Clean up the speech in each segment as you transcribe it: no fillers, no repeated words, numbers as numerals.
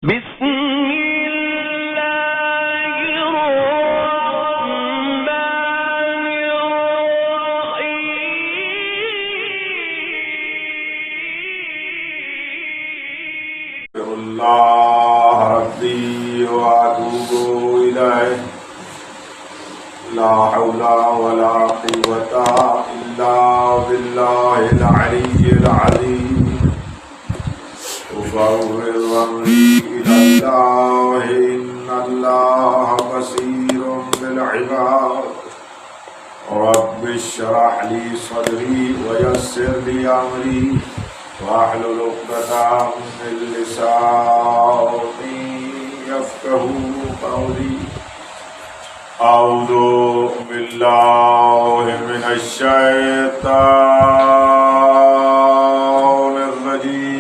بسم الله الرحمن الرحيم الله ربي وأتوب إليه لا حول ولا قوة إلا بالله العلي العظيم أفوض أمري إلى الله إن الله بصير بالعباد رب اشرح لي صدري ويسر لي أمري واحلل عقدة من لساني يفقهوا قولي أعوذ بالله من الشيطان الرجيم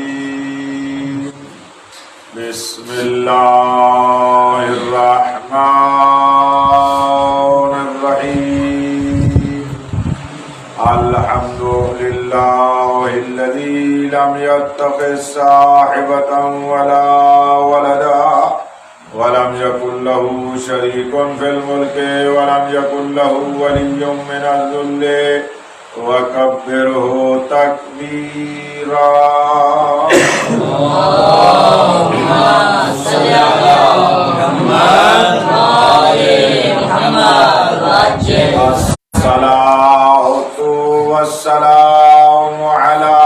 بسم الله الرحمن الرحيم الحمد لله الذي لم يتخذ صاحبة ولا ولدا ولم يكن له شريك في الملك ولم يكن له ولي من الذل وكبره تكبيرا اللهم صل على محمد وآل محمد وعجل الصلاة والسلام على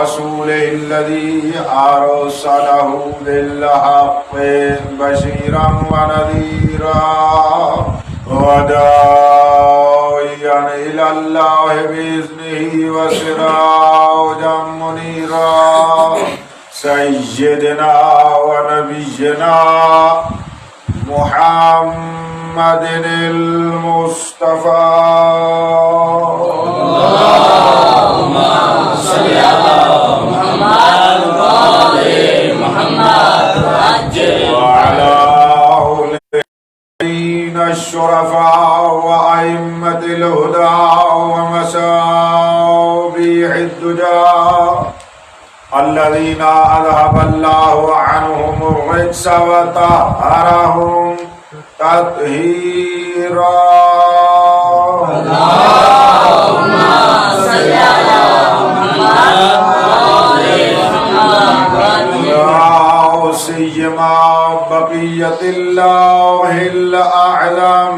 رسوله الذي أرسله بالحق بشيرا ونذيرا وداعيا إلى الله بإذنه وسراجا منيرا سيدنا ونبينا محمد المصطفى اللهم صل على محمد وآل محمد وعجل وعلى أولئك الشرفاء وأئمة الهدى ومصابيح الدجى الذين أذهب الله عنهم الرجس وطهرهم تطهيرا اللهم صل على محمد وآل محمد وعجل لا سيما بقية الله الأعلم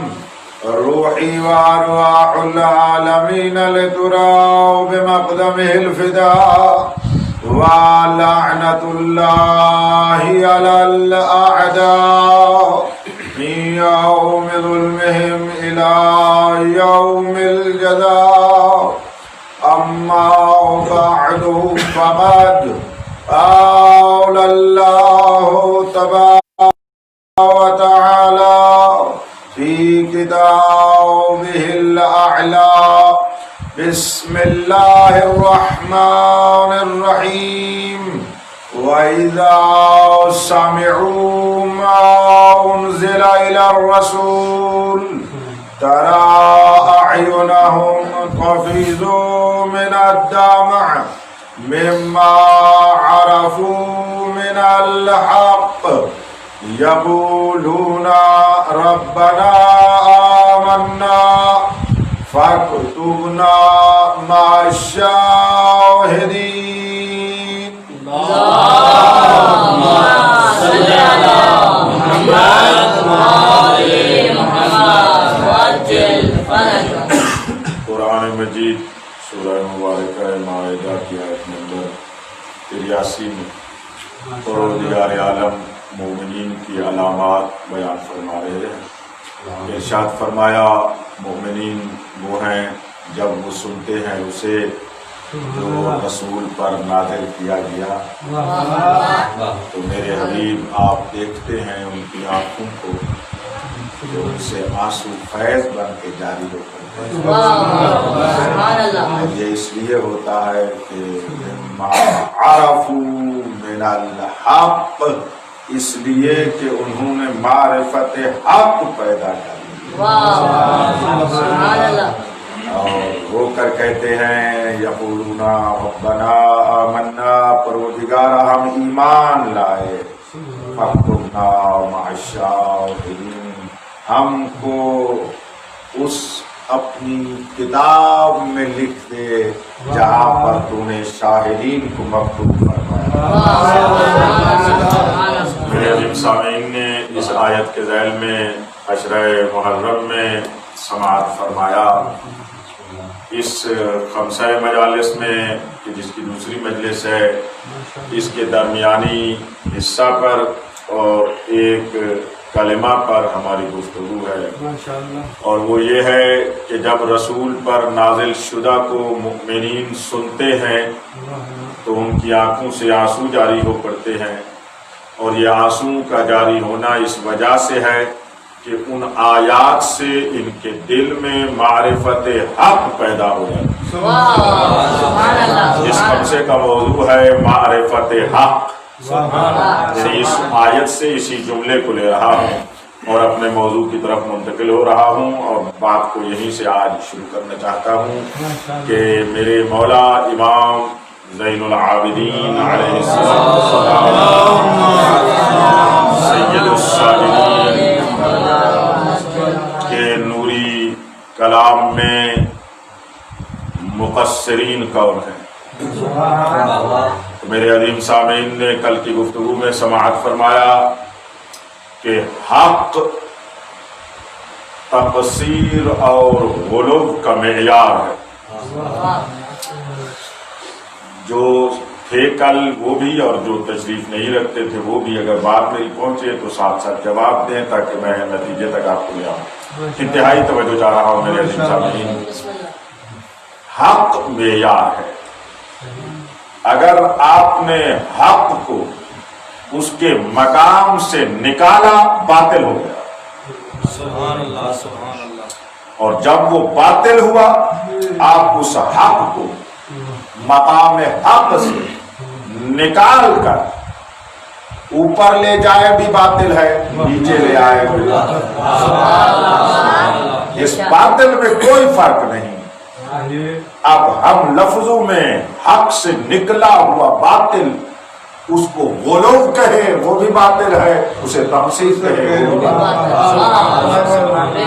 روحي وأرواح العالمين لترى بمقدمه الفداء ولعنة الله على الأعداء من يوم ظلمهم إلى يوم الجزاء أما بعد فقد قال الله تبارك وتعالى في كتابه الأعلى بسم الله الرحمن الرحيم وإذا سمعوا ما أنزل إلى الرسول ترى أعينهم تفيض من الدمع مما عرفوا من الحق يقولون ربنا آمنا فاكتبنا مع الشاهدين اللهم صل على محمد وآل محمد وعجل فرجا قرآن مجید سورہ مبارکہ مائدہ کی آیت نمبر 83 میں پروردگار عالم مومنین کی علامات بیان فرما رہے ہیں۔ ارشاد فرمایا مومنین وہ ہیں جب وہ سنتے ہیں اسے جو رسول پر نازل کیا گیا تو میرے حبیب آپ دیکھتے ہیں ان کی آنکھوں کو جو ان سے آنسو فیض بن کے جاری ہوتے ہیں۔ سبحان اللہ یہ اس لیے ہوتا ہے کہ مما عرفوا من الحق، اس لیے کہ انہوں نے معرفت حق پیدا کر لی سبحان اللہ اور رو کر کہتے ہیں یقولون ربنا آمنا، پروردگارا ہم ایمان لائے، فاکتبنا مع الشاہدین، ہم کو اس اپنی کتاب میں لکھ دے جہاں پر تو نے شاہدین کو مکتوب فرمایا۔ میرے عزیز سامعین نے اس آیت کے ذیل میں عشرہ محرم میں سماعت فرمایا۔ اس خمسہ مجالس میں جس کی دوسری مجلس ہے، اس کے درمیانی حصہ پر اور ایک کلمہ پر ہماری گفتگو ہے، اور وہ یہ ہے کہ جب رسول پر نازل شدہ کو مؤمنین سنتے ہیں تو ان کی آنکھوں سے آنسو جاری ہو پڑتے ہیں، اور یہ آنسو کا جاری ہونا اس وجہ سے ہے کہ ان آیات سے ان کے دل میں معرفت حق پیدا ہو جائے۔ اس خمسے کا موضوع ہے معرفت حق۔ اس آیت سے اسی جملے کو لے رہا ہوں اور اپنے موضوع کی طرف منتقل ہو رہا ہوں، اور بات کو یہیں سے آج شروع کرنا چاہتا ہوں کہ میرے مولا امام زین العابدین علیہ السلام، سید الصابرین کے نوری کلام میں مقصرین کون ہیں؟ میرے عظیم سامعین نے کل کی گفتگو میں سماعت فرمایا کہ حق تقصیر اور غلو کا معیار ہے۔ جو تھے کل وہ بھی اور جو تشریف نہیں رکھتے تھے وہ بھی اگر بات نہیں پہنچے تو ساتھ ساتھ جواب دیں تاکہ میں نتیجے تک آپ کو لے آؤں۔ انتہائی توجہ چاہ رہا ہوں میرے عظیم سامعین، حق معیار ہے۔ اگر آپ نے حق کو اس کے مقام سے نکالا باطل ہو گیا، سبحان اللہ سبحان اللہ، اور جب وہ باطل ہوا آپ اس حق کو مقام حق سے نکال کر اوپر لے جائے بھی باطل ہے، نیچے لے آئے بھی باطل ہے۔ اس باطل میں کوئی فرق نہیں۔ اب ہم لفظوں میں حق سے نکلا ہوا باطل، اس کو غلو کہے وہ بھی باطل ہے، اسے تقصیر کہے وہ بھی باطل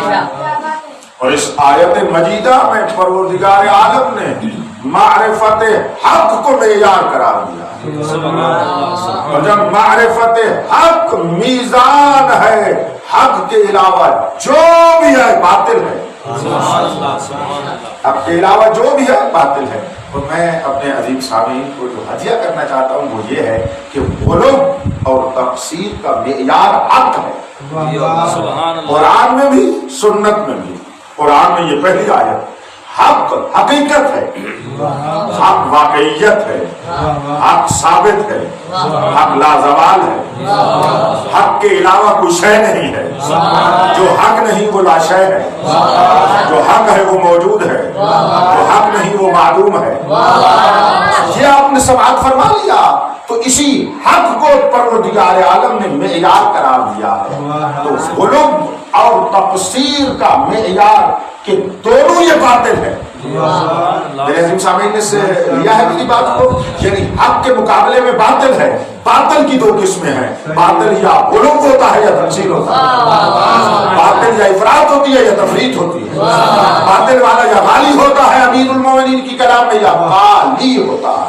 ہے۔ اور اس آیت مجیدہ میں پروردگار عالم نے معرفت حق کو معیار قرار دیا، اور جب معرفت حق میزان ہے، حق کے علاوہ جو بھی ہے باطل ہے، حق کے علاوہ جو بھی ہے باطل ہے۔ اور میں اپنے عظیم سامعین کو جو ہدیہ کرنا چاہتا ہوں وہ یہ ہے کہ غلو اور تقصیر کا معیار حق ہے، قرآن میں بھی سنت میں بھی۔ قرآن میں یہ پہلی آیت، حق حقیقت ہے، حق واقعیت ہے، حق ثابت ہے، حق لازوال ہے، حق کے علاوہ کوئی شے نہیں ہے، جو حق نہیں وہ لا شے ہے، جو حق ہے وہ موجود ہے، جو حق نہیں وہ معلوم ہے۔ یہ آپ نے سماعت فرما لیا تو اسی حق کو پروردگار عالم نے معیار قرار دیا ہے۔ تو غلو اور تقصیر کا معیار کہ دونوں یہ باطل ہے۔ میرے عظیم سامعین نے سے لیا ہے میری بات کو، یعنی حق کے مقابلے میں باطل ہے۔ باطل کی دو قسمیں ہیں، باطل یا غلو ہوتا ہے یا تقصیر ہوتا ہے، باطل یا افراط ہوتی ہے یا تفریط ہوتی ہے، باطل والا یا غالی ہوتا ہے امیر المومنین کی کلام میں، یا غالی ہوتا ہے۔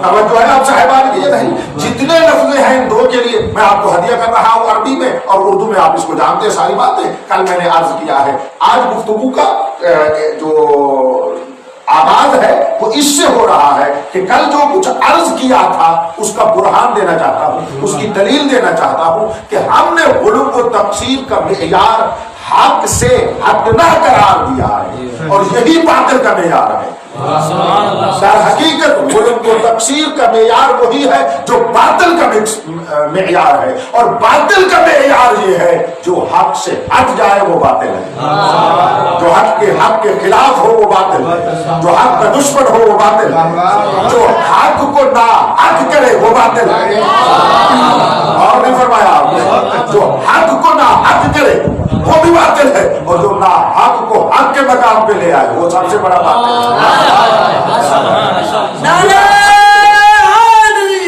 توجہ ہے آپ صاحبان کی؟ یہ نہیں، جتنے لفظ ہیں ان دو کے لیے میں آپ کو ہدیہ کر رہا ہوں، عربی میں اور اردو میں، آپ اس کو جانتے ہیں ساری باتیں، کل میں نے عرض کیا ہے۔ آج گفتگو کا جو آغاز ہے وہ اس سے ہو رہا ہے کہ کل جو کچھ عرض کیا تھا اس کا برہان دینا چاہتا ہوں، اس کی دلیل دینا چاہتا ہوں کہ ہم نے غلو و تقصیر کا معیار حق سے ہٹنا قرار دیا ہے، اور یہی باطل کا معیار ہے۔ در حقیقت غلو و تقصیر کا معیار وہی ہے جو باطل کا معیار ہے، اور باطل کا معیار یہ ہے جو حق سے ہٹ جائے وہ باطل ہے، جو حق کے خلاف ہو وہ باطل ہے، جو حق کا دشمن ہو وہ باطل ہے، جو حق کو نا حق کرے وہ باطل ہے۔ اور نہیں فرمایا آپ نے، جو حق کو نا حق کرے وہ بھی باطل ہے، اور جو نا حق کو حق کے مقام پہ لے آئے وہ سب سے بڑا باطل ہے۔ نعرہ حیدری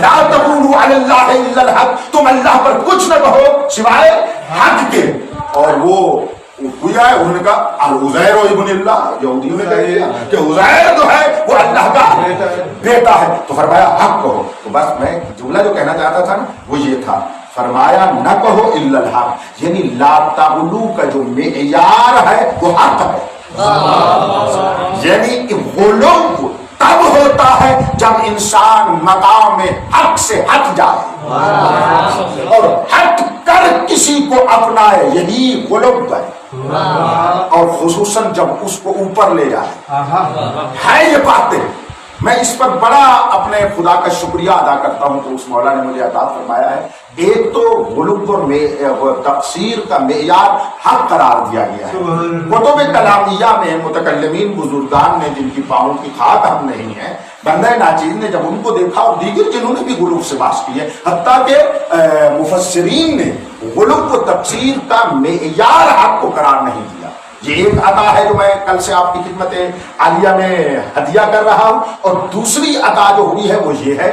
لا تقولوا علی اللہ الا الحق, تم اللہ پر کچھ نہ کہو سوائے حق کے. اور وہ گویا ہے انہوں نے کہا عزیر ابن اللہ, یہودیوں نے کہہ دیا کہ عزیر جو ہے وہ اللہ کا بیٹا ہے. تو فرمایا حق کہو. تو بس میں جملہ جو کہنا چاہتا تھا نا وہ یہ تھا, فرمایا نہ کہو الا الحق, یعنی لا تغلو کا جو معیار ہے وہ حق ہے. یعنی کہ غلو تب ہوتا ہے جب انسان مقام حق سے ہٹ جائے اور ہٹ کر کسی کو اپنائے, یہی غلو ہے. اور خصوصاً جب اس کو اوپر لے جائے ہے یہ باتیں. میں اس پر بڑا اپنے خدا کا شکریہ ادا کرتا ہوں کہ اس مولا نے مجھے عطا فرمایا ہے. ایک تو غلو اور تقصیر کا معیار حق قرار دیا گیا ہے. کتب کلامیہ میں متکلمین بزرگان نے, جن کی پاؤں کی خاک ہم نہیں ہیں, بندہ ناچیز نے جب ان کو دیکھا اور دیگر جنہوں نے بھی غلو سے بات کی ہے, حتیٰ کہ مفسرین نے غلو و تقصیر کا معیار حق کو قرار نہیں دیا. یہ ایک عطا ہے جو میں کل سے آپ کی خدمت عالیہ میں ہدیہ کر رہا ہوں. اور دوسری عطا جو ہوئی ہے وہ یہ ہے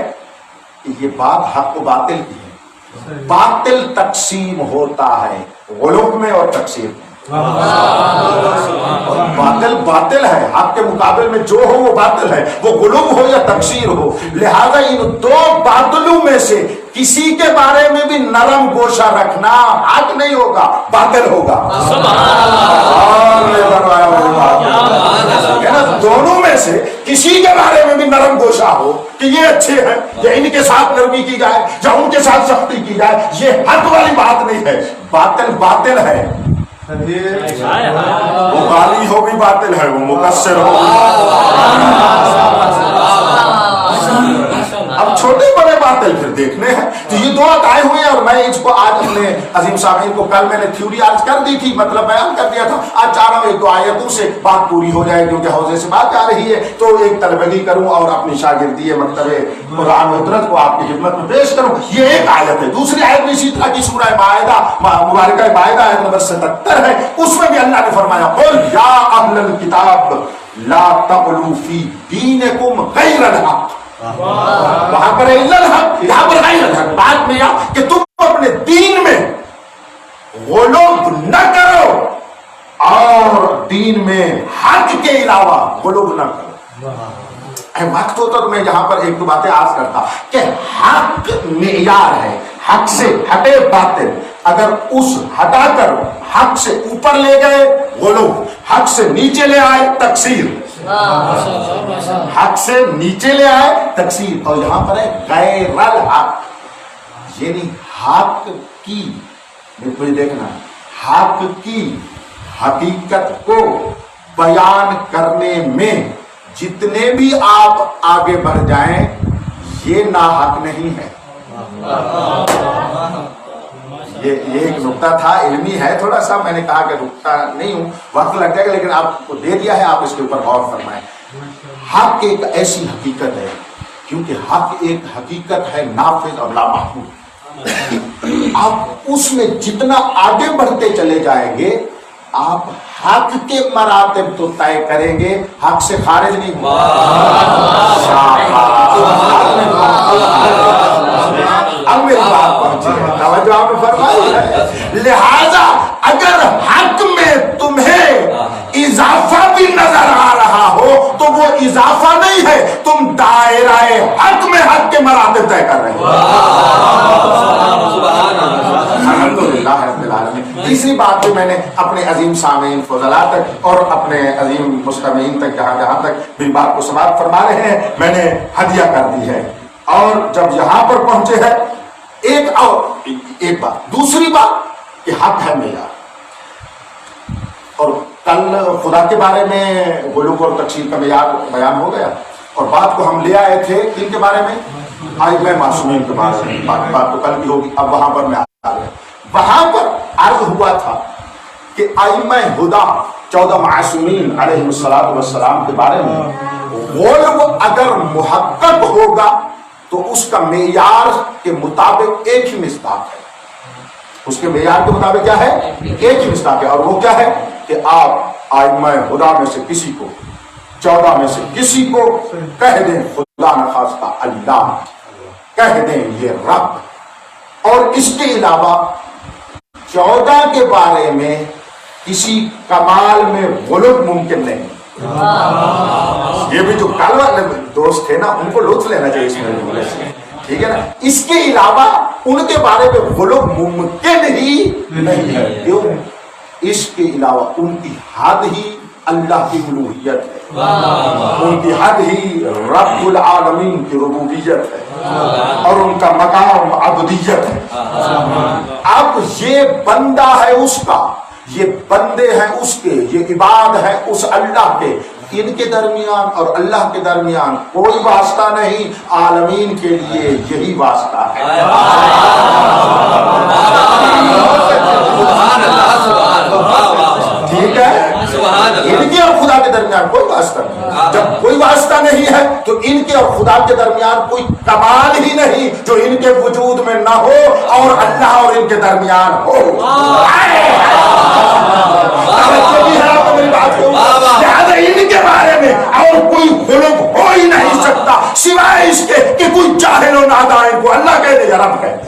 کہ یہ بات حق و باطل کی ہے. باطل تقسیم ہوتا ہے غلو میں اور تقسیر میں. اور باطل باطل ہے, حق کے مقابل میں جو ہو وہ باطل ہے, وہ غلو ہو یا تقصیر ہو. لہذا ان دو باطلوں میں سے کسی کے بارے میں بھی نرم گوشہ رکھنا حق نہیں ہوگا, باطل ہوگا. دونوں میں سے کسی کے بارے میں بھی نرم گوشہ ہو کہ یہ اچھے ہیں, یا ان کے ساتھ نرمی کی جائے یا ان کے ساتھ سختی کی جائے, یہ حق والی بات نہیں ہے. باطل باطل ہے, وہ غالی ہو بھی باطل ہے, وہ مقصر ہو. اب چھوٹے بڑے باطل پھر دیکھنے ہیں. تو یہ دو عطائیں ہوئی ہیں, اور میں اس کو آج اپنے عظیم سامعین کو, کل میں نے تھیوری آج کر دی تھی, مطلب بیان کر دیا تھا, آج چاہ رہا ہوں ایک دو آیتوں سے بات پوری ہو جائے, کیونکہ حوضے سے بات آ رہی ہے تو ایک طلبگی کروں اور اپنی شاگردی مکتب قرآن و حضرت کو آپ کی خدمت میں پیش کروں. یہ ایک آیت ہے. دوسری آیت بھی اسی طرح کی سورہ مائدہ مبارکہ مائدہ آیت نمبر 77 ہے. اس میں بھی اللہ نے فرمایا قل یا اہل الکتاب لا تغلوا فی دینکم غیر الحق. وہاں پر الحق, یہاں پر غیر الحق. بات میں یہ کہ تم اپنے دین میں غلو نہ کرو اور دین میں حق کے علاوہ غلو نہ کرو. وقت ہوتا تو میں یہاں پر ایک دو باتیں عرض کرتا کہ حق معیار ہے, حق سے ہٹے باطل. اگر اس ہٹا کر حق سے اوپر لے گئے غلو, حق سے نیچے لے آئے تقصیر. حق سے نیچے لے آئے تقصیر. اور یہاں پر ہے غیر الحق, یعنی حق کی, مجھے دیکھنا, حق کی حقیقت کو بیان کرنے میں جتنے بھی آپ آگے بڑھ جائیں یہ ناحق نہیں ہے. یہ ایک نقطہ تھا, علمی ہے تھوڑا سا, میں نے کہا کہ رکتا نہیں ہوں, وقت لگ جائے گا, لیکن آپ کو دے دیا ہے, آپ اس کے اوپر غور فرمائیں. حق ایک ایسی حقیقت ہے, کیونکہ حق ایک حقیقت ہے نافذ اور لامحدود. آپ اس میں جتنا آگے بڑھتے چلے جائیں گے آپ حق کے مراتب تو طے کریں گے, حق سے خارج نہیں ہوں. اب میری بات پہنچی ہے, توجہ آپ نے فرمائی ہے. لہذا اگر حق میں تمہیں اضافہ بھی نظر آ رہا ہو تو وہ اضافہ نہیں ہے, تم دائرہ حق میں حق کے مراتب طے کر رہے ہیں. الحمدللہ رب العالمین. تیسری بات جو میں نے اپنے عظیم سامعین فضلاء تک اور اپنے عظیم مستمعین تک جہاں تک بھی بات کو سماعت فرما رہے ہیں میں نے ہدیہ کر دی ہے. اور جب یہاں پر پہنچے ہیں ایک بات, دوسری بات کہ حق ہے معیار. اور کل خدا کے بارے میں غلو اور تقصیر کا معیار بیان ہو گیا, اور بات کو ہم لے آئے تھے کن کے بارے میں, ائمہ معصومین کے بارے میں. بات تو کل بھی ہوگی, اب وہاں پر میں آ گیا. وہاں پر عرض ہوا تھا کہ ائمہ ہدا 14 معصومین علیہ السلام کے بارے میں غلو اگر محقق ہوگا تو اس کا معیار کے مطابق ایک ہی مصداق ہے. اس کے معیار کے مطابق کیا ہے, ایک ہی مصداق ہے. اور وہ کیا ہے کہ آپ ائمہ ہدا میں سے کسی کو 14 میں سے کسی کو کہہ دیں خدا نخواستہ اللہ، کہہ دیں یہ رب۔ اور اس کے علاوہ 14 کے بارے میں کسی کمال میں غلط ممکن نہیں۔ یہ بھی جو کل والے دوست تھے نا، ان کو لطف لینا چاہیے اس میں، ٹھیک ہے نا۔ اس کے علاوہ ان کے بارے میں غلط ممکن ہی نہیں ہے، کیوں؟ اس کے علاوہ ان کی حد ہی اللہ کی الوہیت ہے، ان کی حد ہی رب العالمین کی ربوبیت ہے، اور ان کا مقام عبدیت ہے۔ اب یہ بندہ ہے اس کا، یہ بندے ہیں اس کے، یہ عباد ہے اس اللہ کے، ان کے درمیان اور اللہ کے درمیان کوئی واسطہ نہیں، عالمین کے لیے یہی واسطہ ہے۔ ٹھیک ہے، ان کے اور خدا کے درمیان کوئی واسطہ نہیں۔ جب کوئی واسطہ نہیں ہے تو ان کے اور خدا کے درمیان کوئی کمال ہی نہیں جو ان کے وجود میں نہ ہو اور اللہ اور ان کے درمیان ہو۔ لہذا ان کے بارے میں اور کوئی غلط ہو ہی نہیں سکتا سوائے اس کے کہ کوئی جاہل و نادان کو اللہ کہہ دے یا رب کہہ دے۔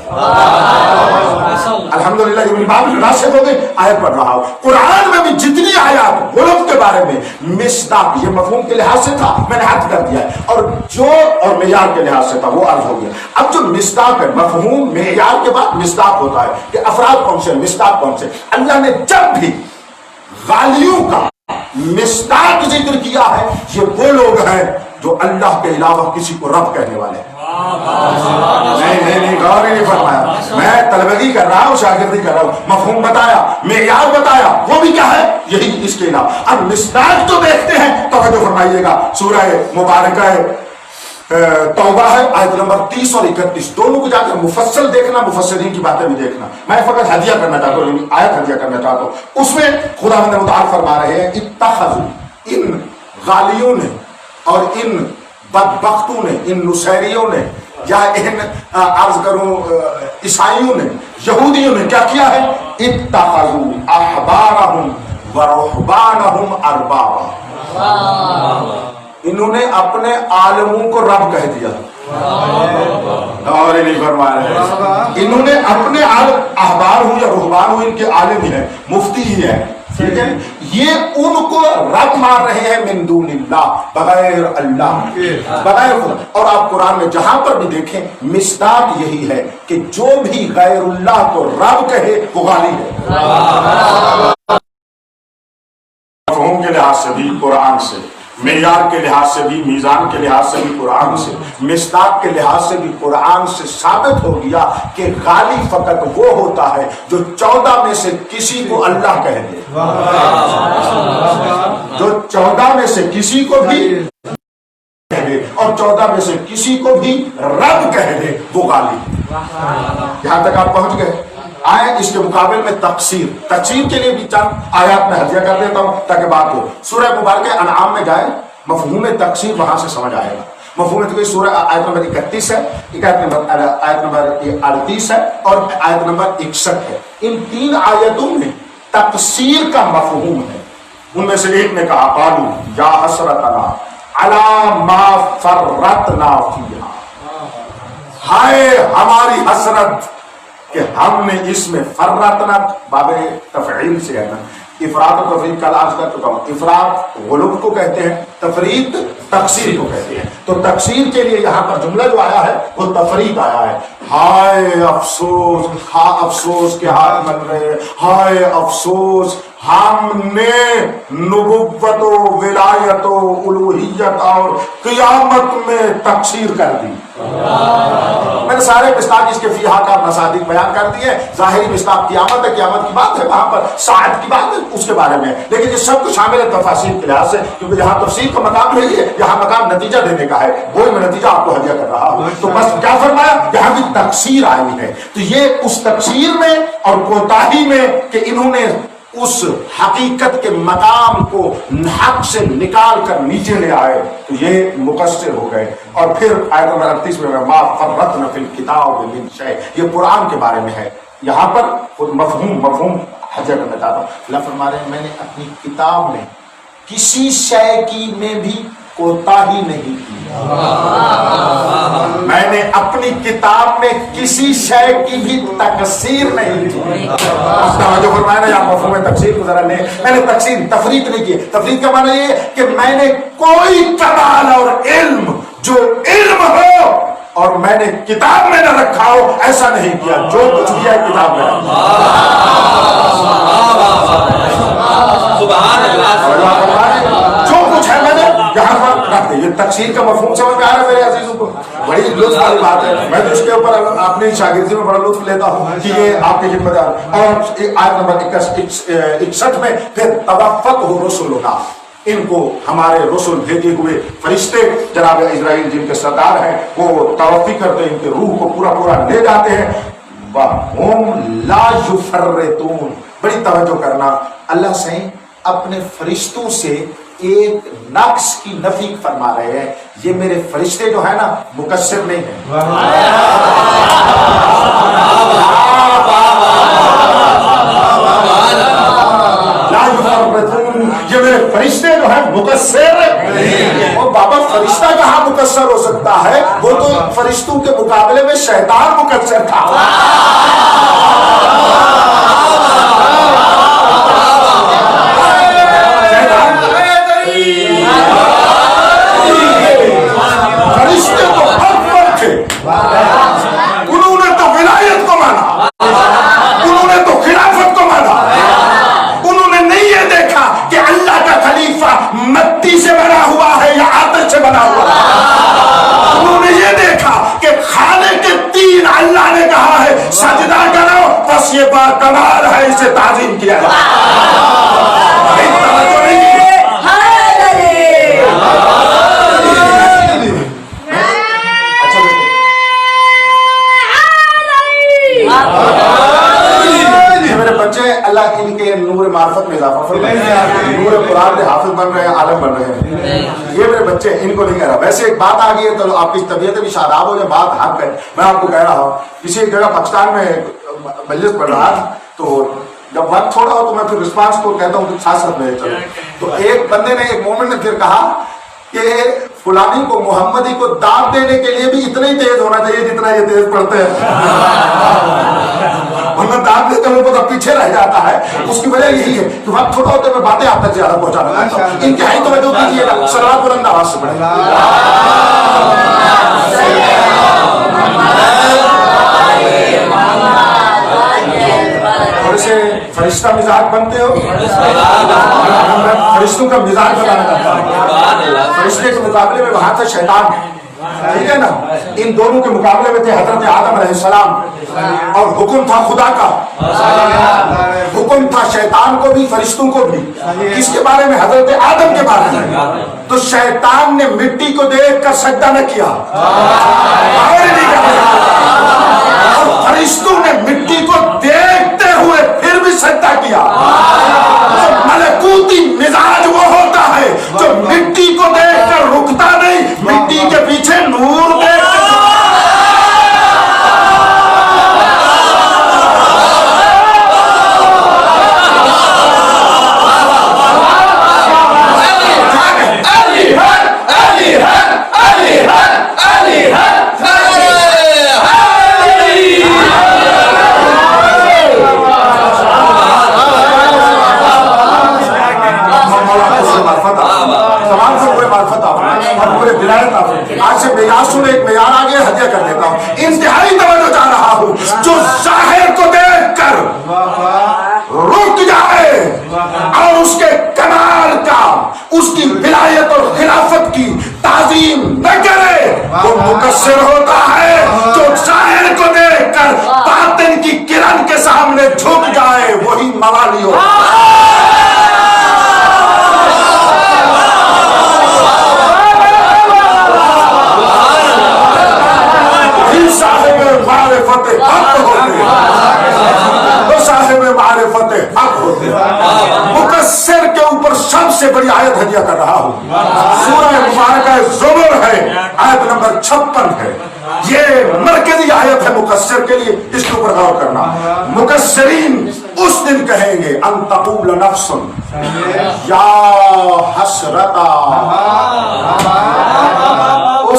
الحمدللہ یہ میری بات راشد ہو گئی، آیت پڑھ رہا ہوں۔ قرآن میں بھی جتنی آیات غلط کے بارے میں مصداق، یہ مفہوم کے لحاظ سے تھا، میں نے حد کر دیا ہے، اور معیار کے لحاظ سے تھا وہ عرض ہو گیا۔ اب جو مصداق ہے، مفہوم معیار کے بعد مصداق ہوتا ہے کہ افراد کون سے، مصداق کون سے۔ اللہ نے جب بھی غالیوں کا مصداق ذکر کیا ہے، یہ وہ لوگ ہیں جو اللہ کے علاوہ کسی کو رب کہنے والے ہیں۔ نہیں غور نہیں فرمایا، میں طلبگی کر رہا ہوں، شاگردی کر رہا ہوں، مفہوم بتایا، معیار بتایا، وہ بھی کیا ہے، یہی اس کے علاوہ۔ اب مصداق تو دیکھتے ہیں، توجہ فرمائیے گا، سورہ مبارکہ توبہ ہے، آیت نمبر 30 اور 31، دونوں کو جا کر مفصل دیکھنا، مفسرین کی باتیں بھی دیکھنا۔ میں فقط ہدیہ کرنا چاہتا ہوں، آیت ہدیہ کرنا چاہتا ہوں۔ اس میں خداوند متعال فرما رہے ہیں، اتخذوا، ان غالیوں نے اور ان بدبختوں نے، ان نصیریوں نے، یا ان عرض کروں عیسائیوں نے، یہودیوں نے کیا کیا ہے، اتخذوا احبارہم ورہبانہم اربابا، انہوں نے اپنے عالموں کو رب کہہ دیا، اور نہیں فرما رہے، انہوں نے اپنے احبار ہوں یا رہبان ہوں، ان کے عالم ہی ہیں، مفتی ہی ہیں، ٹھیک ہے، یہ ان کو رب مان رہے ہیں من دون اللہ، بغیر اللہ، بغیر خدا۔ اور آپ قرآن میں جہاں پر بھی دیکھیں مصداق یہی ہے کہ جو بھی غیر اللہ کو رب کہے وہ غالی ہے۔ مفہوم کے لحاظ سے بھی قرآن سے، معیار کے لحاظ سے بھی، میزان کے لحاظ سے بھی قرآن سے، مصداق کے لحاظ سے بھی قرآن سے ثابت ہو گیا کہ غالی فقط وہ ہوتا ہے جو 14 میں سے کسی کو اللہ کہہ دے، جو 14 میں سے کسی کو بھی کہہ دے اور 14 میں سے کسی کو بھی رب کہہ دے، وہ غالی۔ یہاں تک آپ پہنچ گئے؟ آئے اس کے مقابل میں تفسیر کے لیے بھی چند آیات میں ہدیہ کر دیتا ہوں تاکہ بات ہو۔ سورہ مبارکہ انعام میں جائے، مفہوم تقسیر وہاں سے سمجھ آئے گا۔ مفہوم تقسیر سورہ آیت نمبر 31 ہے، آیت نمبر 38 ہے اور آیت نمبر 61 ہے۔ ان 3 آیتوں میں تقسیر کا مفہوم ہے۔ ان میں سے ایک نے کہا، قالوا یا حسرتنا علی ما فرطنا فیہا، ہائے ہماری حسرت کہ ہم نے اس میں فرطنا، باب تفعیل سے ہے نا، افراد و تفرید کا عرض کر چکا ہوں۔ افراد غلوب کو کہتے ہیں، تفرید تقسیر کو کہتے ہیں۔ تو تقسیر کے لیے یہاں پر جملہ جو آیا ہے وہ تفرید آیا ہے۔ ہائے افسوس، ہاں افسوس کے ہاتھ مل رہے، ہائے افسوس ہم نے نبوت و ولایت و الوہیت اور قیامت میں تقسیر کر دی۔ میں نے سارے مصداق اس کے فیہا کا مصادیق بیان کر دیے۔ ظاہری مصداق قیامت ہے، قیامت کی بات ہے، وہاں پر ساعت کی بات ہے، اس کے بارے میں، لیکن یہ سب کچھ شامل ہے تفاصیل کے لحاظ سے، کیونکہ یہاں تفسیر کا مقام نہیں ہے، یہاں مقام نتیجہ دینے کا ہے، وہی میں نتیجہ آپ کو ہدیہ کر رہا ہوں۔ تو بس کیا فرمایا، یہاں بھی تقسیر آئی ہے، تو یہ اس تقسیر میں اور کوتاہی میں کہ انہوں نے اس حقیقت کے مقام کو حق سے نکال کر نیچے لے آئے، تو یہ مقصر ہو گئے۔ اور پھر آیت نمبر 38 میں ما فرطنا فی الکتاب من شیء، یہ قرآن کے بارے میں ہے۔ یہاں پر مفہوم حجر کرنا چاہتا ہوں۔ اللہ فرما رہے ہیں میں نے اپنی کتاب میں کسی شے کی میں بھی کوتاہی نہیں کی۔ اپنی کتاب میں کسی شے کی بھی تقصیر نہیں کی. جو فرمایا نا یہاں مفہوم تقصیر کو ذرا لیں. میں نے تقصیر تفریط نہیں کی. تفریط کا معنی یہ کہ میں نے کوئی کمال اور علم جو علم ہو اور میں نے کتاب میں نہ رکھا ہو ایسا نہیں کیا. جو کچھ کیا ہے کتاب میں جو کچھ ہے میں نے یہاں پر رکھ دیا. یہ تقصیر کا مفہوم سمجھ میں آ رہا ہے میرے عزیزوں کو؟ بڑی لطف والی بات ہے. میں تو اس کے اوپر اپنی شاگردی میں بڑا لطف لیتا ہوں کہ یہ آپ کی خدمت. اور آیت نمبر 61 میں پھر توفت رسولنا، ان کو ہمارے رسول بھیجے ہوئے فرشتے جناب اسرائیل جن کے سردار ہیں وہ توفی کرتے ہیں، ان کے روح کو پورا پورا لے جاتے ہیں. وَهُمْ لَا يُفَرِّطُونَ. بڑی توجہ کرنا، اللہ سے اپنے فرشتوں سے ایک نقص کی نفی فرما رہے ہیں. یہ میرے فرشتے جو ہے نا مقصر نہیں ہیں. لا يفرطون، یہ میرے فرشتے جو ہیں مقصر نہیں. اور بابا فرشتہ کہاں مقصر ہو سکتا ہے؟ وہ تو فرشتوں کے مقابلے میں شیطان مقصر تھا. فرشتے تو حق پر تھے، انہوں نے تو ولایت کو مانا، انہوں نے تو خلافت کو مانا. انہوں نے نہیں یہ دیکھا کہ اللہ کا خلیفہ مٹی سے بنا ہوا ہے یا آتش سے بنا ہوا ہے. انہوں نے یہ دیکھا کہ خالق کے تین اللہ نے کہا ہے سجدہ کرو، بس یہ بات کمال ہے، اسے تعظیم کیا ہے. میرے بچے اللہ ان کے نور معرفت میں اضافہ فرمائے، نور قرآن کے حافظ بن رہے ہیں، عالم بن رہے ہیں. یہ میرے بچے ان کو نہیں کہہ رہا. ویسے ایک بات آ گئی ہے تو آپ کی طبیعت بھی شاداب ہو جائے، بات حق ہے. میں آپ کو کہہ رہا ہوں کسی ایک جگہ پاکستان میں مجلس پڑھ رہا تھا، تو جب وقت تھوڑا ہو تو میں پھر رسپانس کو کہتا ہوں کہ ساتھ ساتھ میں چلو. تو ایک بندے نے، ایک مومن نے پھر کہا کہ فلانی کو محمدی کو داد دینے کے لیے بھی اتنا ہی تیز ہونا چاہیے جتنا یہ تیز پڑھتے ہیں، ورنہ داد دیتے ہوئے بہت پیچھے رہ جاتا ہے. اس کی وجہ یہی ہے کہ وقت تھوڑا ہوتے میں باتیں آپ تک زیادہ پہنچانا چاہتا ہوں. انتہائی توجہ کیجیے گا، صلوات بلند آواز سے پڑھیں. سے فرشتہ مزاج بنتے ہو. میں فرشتوں کا مزاج بتانا چاہتا ہوں. فرشتے کے مقابلے میں وہاں تھا شیطان، ٹھیک ہے نا. ان دونوں کے مقابلے میں تھے حضرت آدم علیہ السلام، اور حکم تھا خدا کا، حکم تھا شیطان کو بھی فرشتوں کو بھی. کس کے بارے میں؟ حضرت آدم کے بارے میں. تو شیطان نے مٹی کو دیکھ کر سجدہ نہ کیا، فرشتوں نے مٹی کو دیکھتے ہوئے پھر بھی سجدہ کیا. ملکوتی مزاج وہ ہوتا ہے جو مٹی کو دیکھ کر رکتا نہیں، مٹی کے پیچھے نور دیکھ کر. آج سے معیار ایک معیار آگے ہدیہ کر دیتا ہوں. انتہائی توجہ چاہ رہا ہوں، جو ظاہر کو دیکھ کر رک جائے اور اس کے کمال کا، اس کی ولایت اور خلافت کی تعظیم نہ کرے، وہ مقصر ہوتا ہے. جو ظاہر کو دیکھ کر باطن کی کرن کے سامنے جھک جائے وہی موالی ہوتا ہے. مقصر کے اوپر سب سے بڑی آیت ہدیہ کر رہا ہوں. سورہ مبارکہ زمر ہے، آیت نمبر 56 ہے. یہ مرکزی آیت ہے مقصر کے لیے، اس کے اوپر غور کرنا. مقصرین اس دن کہیں گے ان تقول نفس یا حسرتا.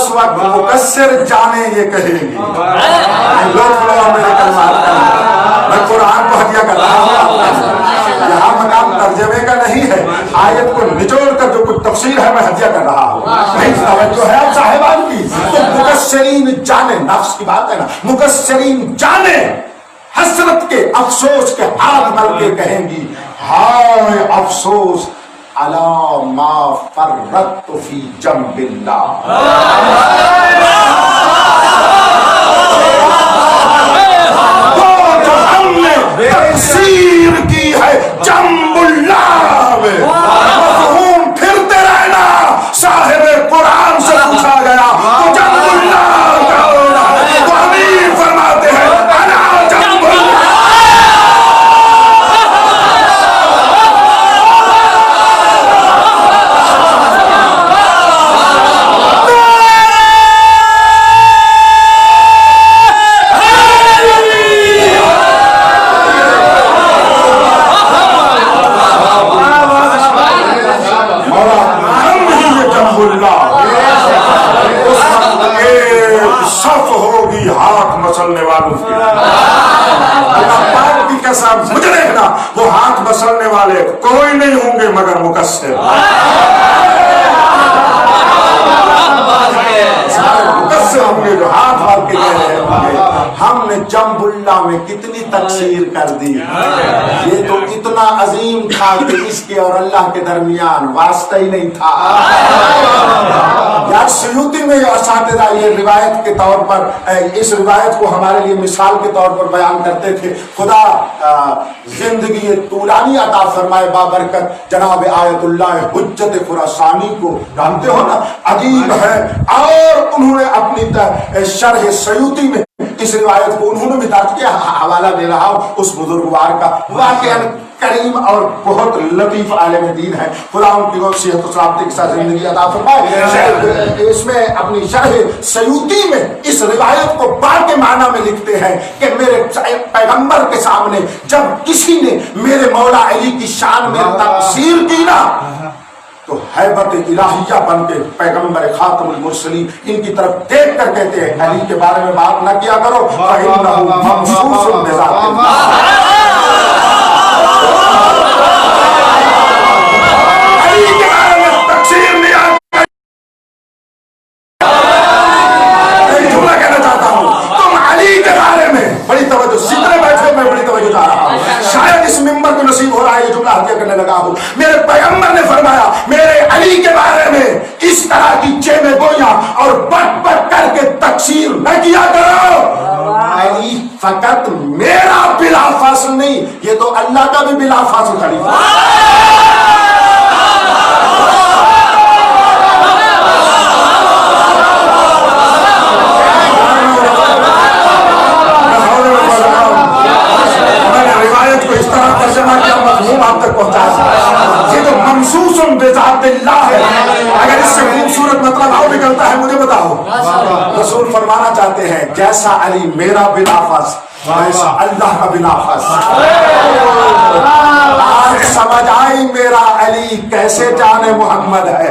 اس وقت مقصر جانے یہ کہیں گی لوگ میرے کلمات کا میں قرآن کو ہدیہ کر رہا ہوں یہاں مقام ترجمے کا نہیں ہے آیت کو نچوڑ کر جو کچھ تفسیر ہے میں ہدیہ کر رہا ہوں نہیں توجہ ہے اب صاحبان کی تو مقصرین جانے نفس کی بات ہے نا مقصرین جانے حسرت کے افسوس کے ہاتھ مل کے کہیں گی ہائے افسوس علی ما فرطت فی جنب اللہ وہ جو ہم نے تقصیر کی ہے جنب اللہ میں مفہوم پھرتے رہنا صاحب قرآن سے پوچھا گیا تو جنب اللہ کا ہونا تو امیر فرماتے ہیں انا جنب اللہ مسلنے والوں کی اللہ پاک کی قسم مجھے دیکھنا وہ ہاتھ مسلنے والے کوئی نہیں ہوں گے مگر مقصر مقصر ہوں گے جو ہاتھ مار کے کہہ رہے ہیں ہم نے جنب اللہ میں کتنی تقصیر کر دی یہ تو اتنا عظیم تھا کہ اس کے اور اللہ کے درمیان واسطہ ہی نہیں تھا یار سیوطی میں اساتذہ یہ روایت کے طور پر اس روایت کو ہمارے لیے مثال کے طور پر بیان کرتے تھے خدا زندگی طولانی عطا فرمائے بابرکت جناب آیت اللہ حجت خراسانی کو جانتے ہو نا عجیب ہے اور انہوں نے اپنی شرح سیوطی میں اس روایت کو انہوں نے بھی درج کیا حوالہ دے رہا ہوں اس بزرگوار کا واقعا کریم اور بہت لطیف عالم دین ہے خدا ان کی صحت و سلامتی کے ساتھ زندگی عطا فرمائے اس میں اپنی شرح سیوطی میں اس روایت کو باقی معنی میں لکھتے ہیں کہ میرے پیغمبر کے سامنے جب کسی نے میرے مولا علی کی شان میں تقصیر کی نا تو حیبت الہیہ بن کے پیغمبر خاتم المرسلین ان کی طرف دیکھ کر کہتے ہیں علی کے بارے میں بات نہ کیا کرو فَإِنَّهُ مَمْسُوسٌ بِذَاتِ علی کے بارے میں تقصیر نہیں آتا ایک جملہ کہنا چاہتا ہوں تم علی کے بارے میں بڑی توجہ سیدھے بیٹھے میں بڑی توجہ چاہ رہا ہوں شاید اس ممبر کو نصیب ہو رہا ہے یہ جملہ ہدیہ کرنے لگا ہوں میرے پیغمبر نے فرمایا میرے علی کے بارے میں اس طرح کی چیمیں گویاں اور بٹ بٹ کر کے تقصیر نہ کیا کرو علی فقط میرا بلا فاصل نہیں یہ تو اللہ کا بھی بلا فاصل خلیفہ آپ تک پہنچا یہ تو ممسوس بذات اللہ ہے اگر اس سے خوبصورت مطلب اور نکلتا ہے مجھے بتاؤ رسول فرمانا چاہتے ہیں جیسا علی میرا بلافظ ویسا اللہ کا بلافظ آج سمجھ آئی میرا علی کیسے جانے محمد ہے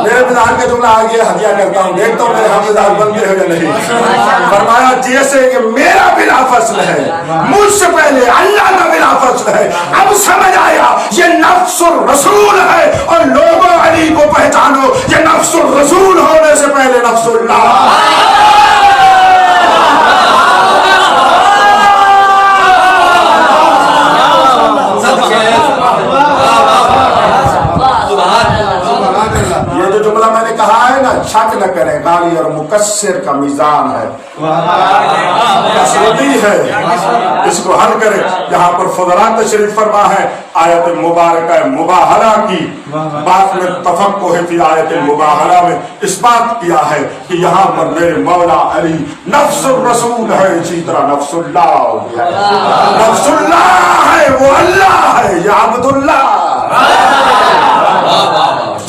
میرے مزاج کا جملہ آگے ہدیہ کرتا ہوں دیکھتا ہوں میرے ہم مزاج بنتے ہو یا نہیں فرمایا جیسے کہ میرا بلا فصل ہے مجھ سے پہلے اللہ کا بلا فصل ہے اب سمجھ آیا یہ نفس الرسول ہے اور لوگوں علی کو پہچانو یہ نفس الرسول ہونے سے پہلے نفس اللہ شک نہ کریں غالی اور مقصر کا میزان ہے مسعودی ہے اس کو حل کریں یہاں پر فضلاء تشریف فرما ہے آیت مبارکہ مباہلہ کی بات میں تفقہ فی آیت مباہلہ میں اس بات کیا ہے کہ یہاں پر میرے مولا علی نفس الرسول ہے اسی طرح نفس اللہ ہے نفس اللہ ہے وہ اللہ ہے یا عبداللہ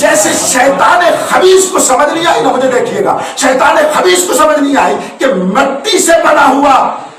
جیسے شیطان خبیث کو سمجھ نہیں آئی نا مجھے دیکھیے گا شیطان خبیث کو سمجھ نہیں آئی کہ مٹی سے بنا ہوا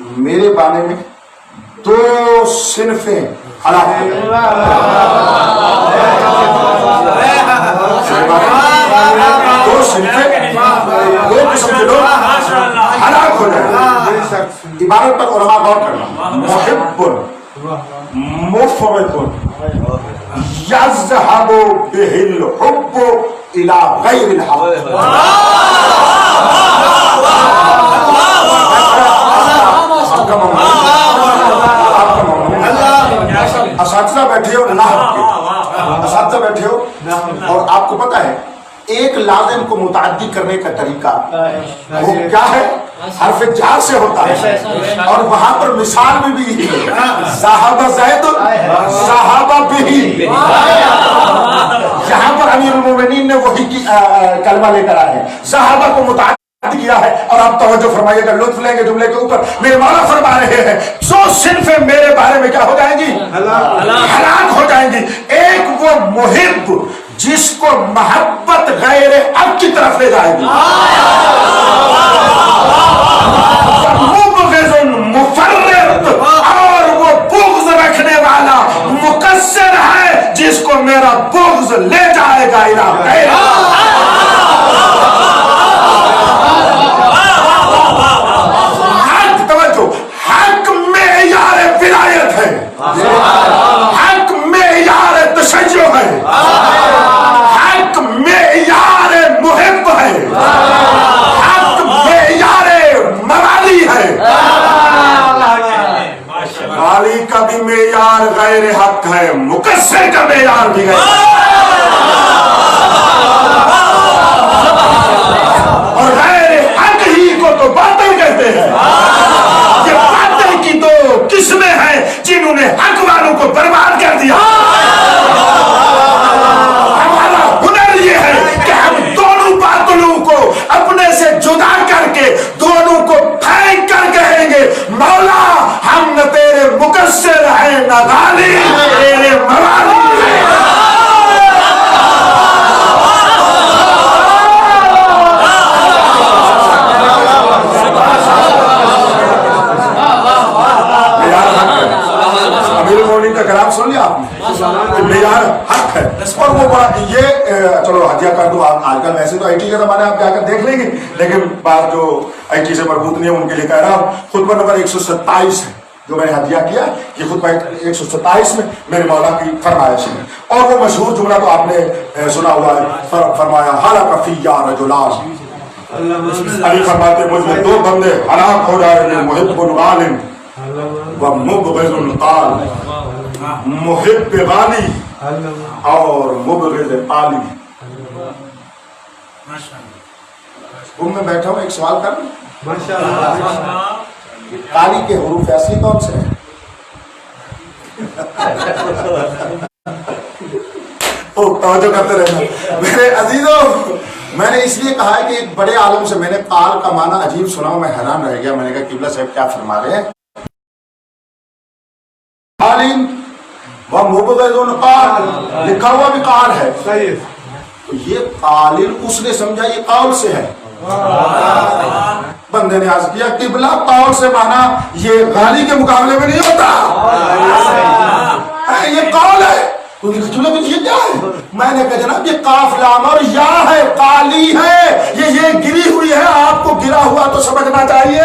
میرے بارے میں دو صنفیں ہلاک ہو گئیں، دو صنفیں، دو قسم کے لوگ ہلاک ہو جائیں۔ عبارت پر علماء غور کرنا، محب مفرط یذهب به الحب الى غیر الحق۔ اساتذہ بیٹھے ہو نحو کے، اساتذہ بیٹھے ہو، اور آپ کو پتا ہے ایک لازم کو متعدی کرنے کا طریقہ وہ کیا ہے؟ حرف جار سے ہوتا ہے، اور وہاں پر مثال میں بھی ذهب زید ذهب به، یہاں پر امیر المومنین نے وہی کلمہ لے کر آئے ہیں، ذهب کو متعدی کیا ہے۔ اور آپ توجہ فرمائیے گا، لطف لیں گے جملے کے اوپر، میرے مولا فرما رہے ہیں سو صنفیں میرے بارے میں کیا ہو جائیں گی؟ ہلاک ہو جائیں گی۔ ایک وہ محب جس کو محبت غیر اب کی طرف لے جائے گی، مبغض مفرط، اور وہ بغض رکھنے والا مقصر ہے جس کو میرا بغض لے جائے گا الہ غیر۔ حق توجہ، حق معیار ولایت ہے، حق معیار تشیع ہے، حق معیار محب ہے، حق معیار موالی ہے۔ والی کا بھی معیار غیر حق ہے، مقصر کا معیار بھی غیر، اور غیر حق ہی کو تو باطل کہتے ہیں۔ یہ باطل کی دو قسمیں ہیں جنہوں نے حق والوں کو برباد کر دیا۔ ہمارا ہنر یہ ہے کہ ہم دونوں باطلوں کو اپنے سے جدا کر کے دونوں کو پھینک کر کہیں گے مولا ہم نہ تیرے مقصر ہیں نہ غالی، تیرے موالی ہیں۔ کا کلام سن لیا آپ نے، معیار حق ہے، اور وہ بڑا یہ چلو ہدیہ کر دو۔ آج کل ویسے تو آئی ٹی کا زمانہ آپ جا کر دیکھ لیں گے، لیکن بات جو آئی ٹی سے مربوط نہیں ہے ان کے لیے کہہ رہا ہوں، خطبہ نمبر 127 ہے جو میں نے ہدیہ کیا، یہ خطبہ 127 میں میرے مولا کی فرمائش ہے، اور وہ مشہور جملہ تو آپ نے سنا ہوا ہے، فرمایا حلق فیّا رجلان، علی فرماتے مجھ میں دو بندے ہلاک ہو جائیں گے، محب غالٍ ومبغض قال، محب غالی اور مبغض قالی۔ تم میں بیٹھا ہوں، ایک سوال کر لوں، قالی کے حروف اصلی کون سے ہیں؟ توجہ کرتے رہنا میرے عزیزوں۔ میں نے اس لیے کہا ہے کہ ایک بڑے عالم سے میں نے قال کا معنی عجیب سنا، میں حیران رہ گیا، میں نے کہا قبلہ صاحب کیا فرما رہے ہیں؟ ومبغض قال، لکھا ہوا بھی قال ہے، تو یہ قالن اس نے سمجھا یہ قول سے ہے۔ بندے نے عرض کیا قبلہ قول سے مانا یہ غالی کے مقابلے میں نہیں ہوتا، یہ قول ہے۔ یہ کیا ہے؟ میں نے کہا جناب یہ قاف لام اور یا ہے، قالی ہے، یہ گری ہوئی ہے، آپ کو گرا ہوا تو سمجھنا چاہیے۔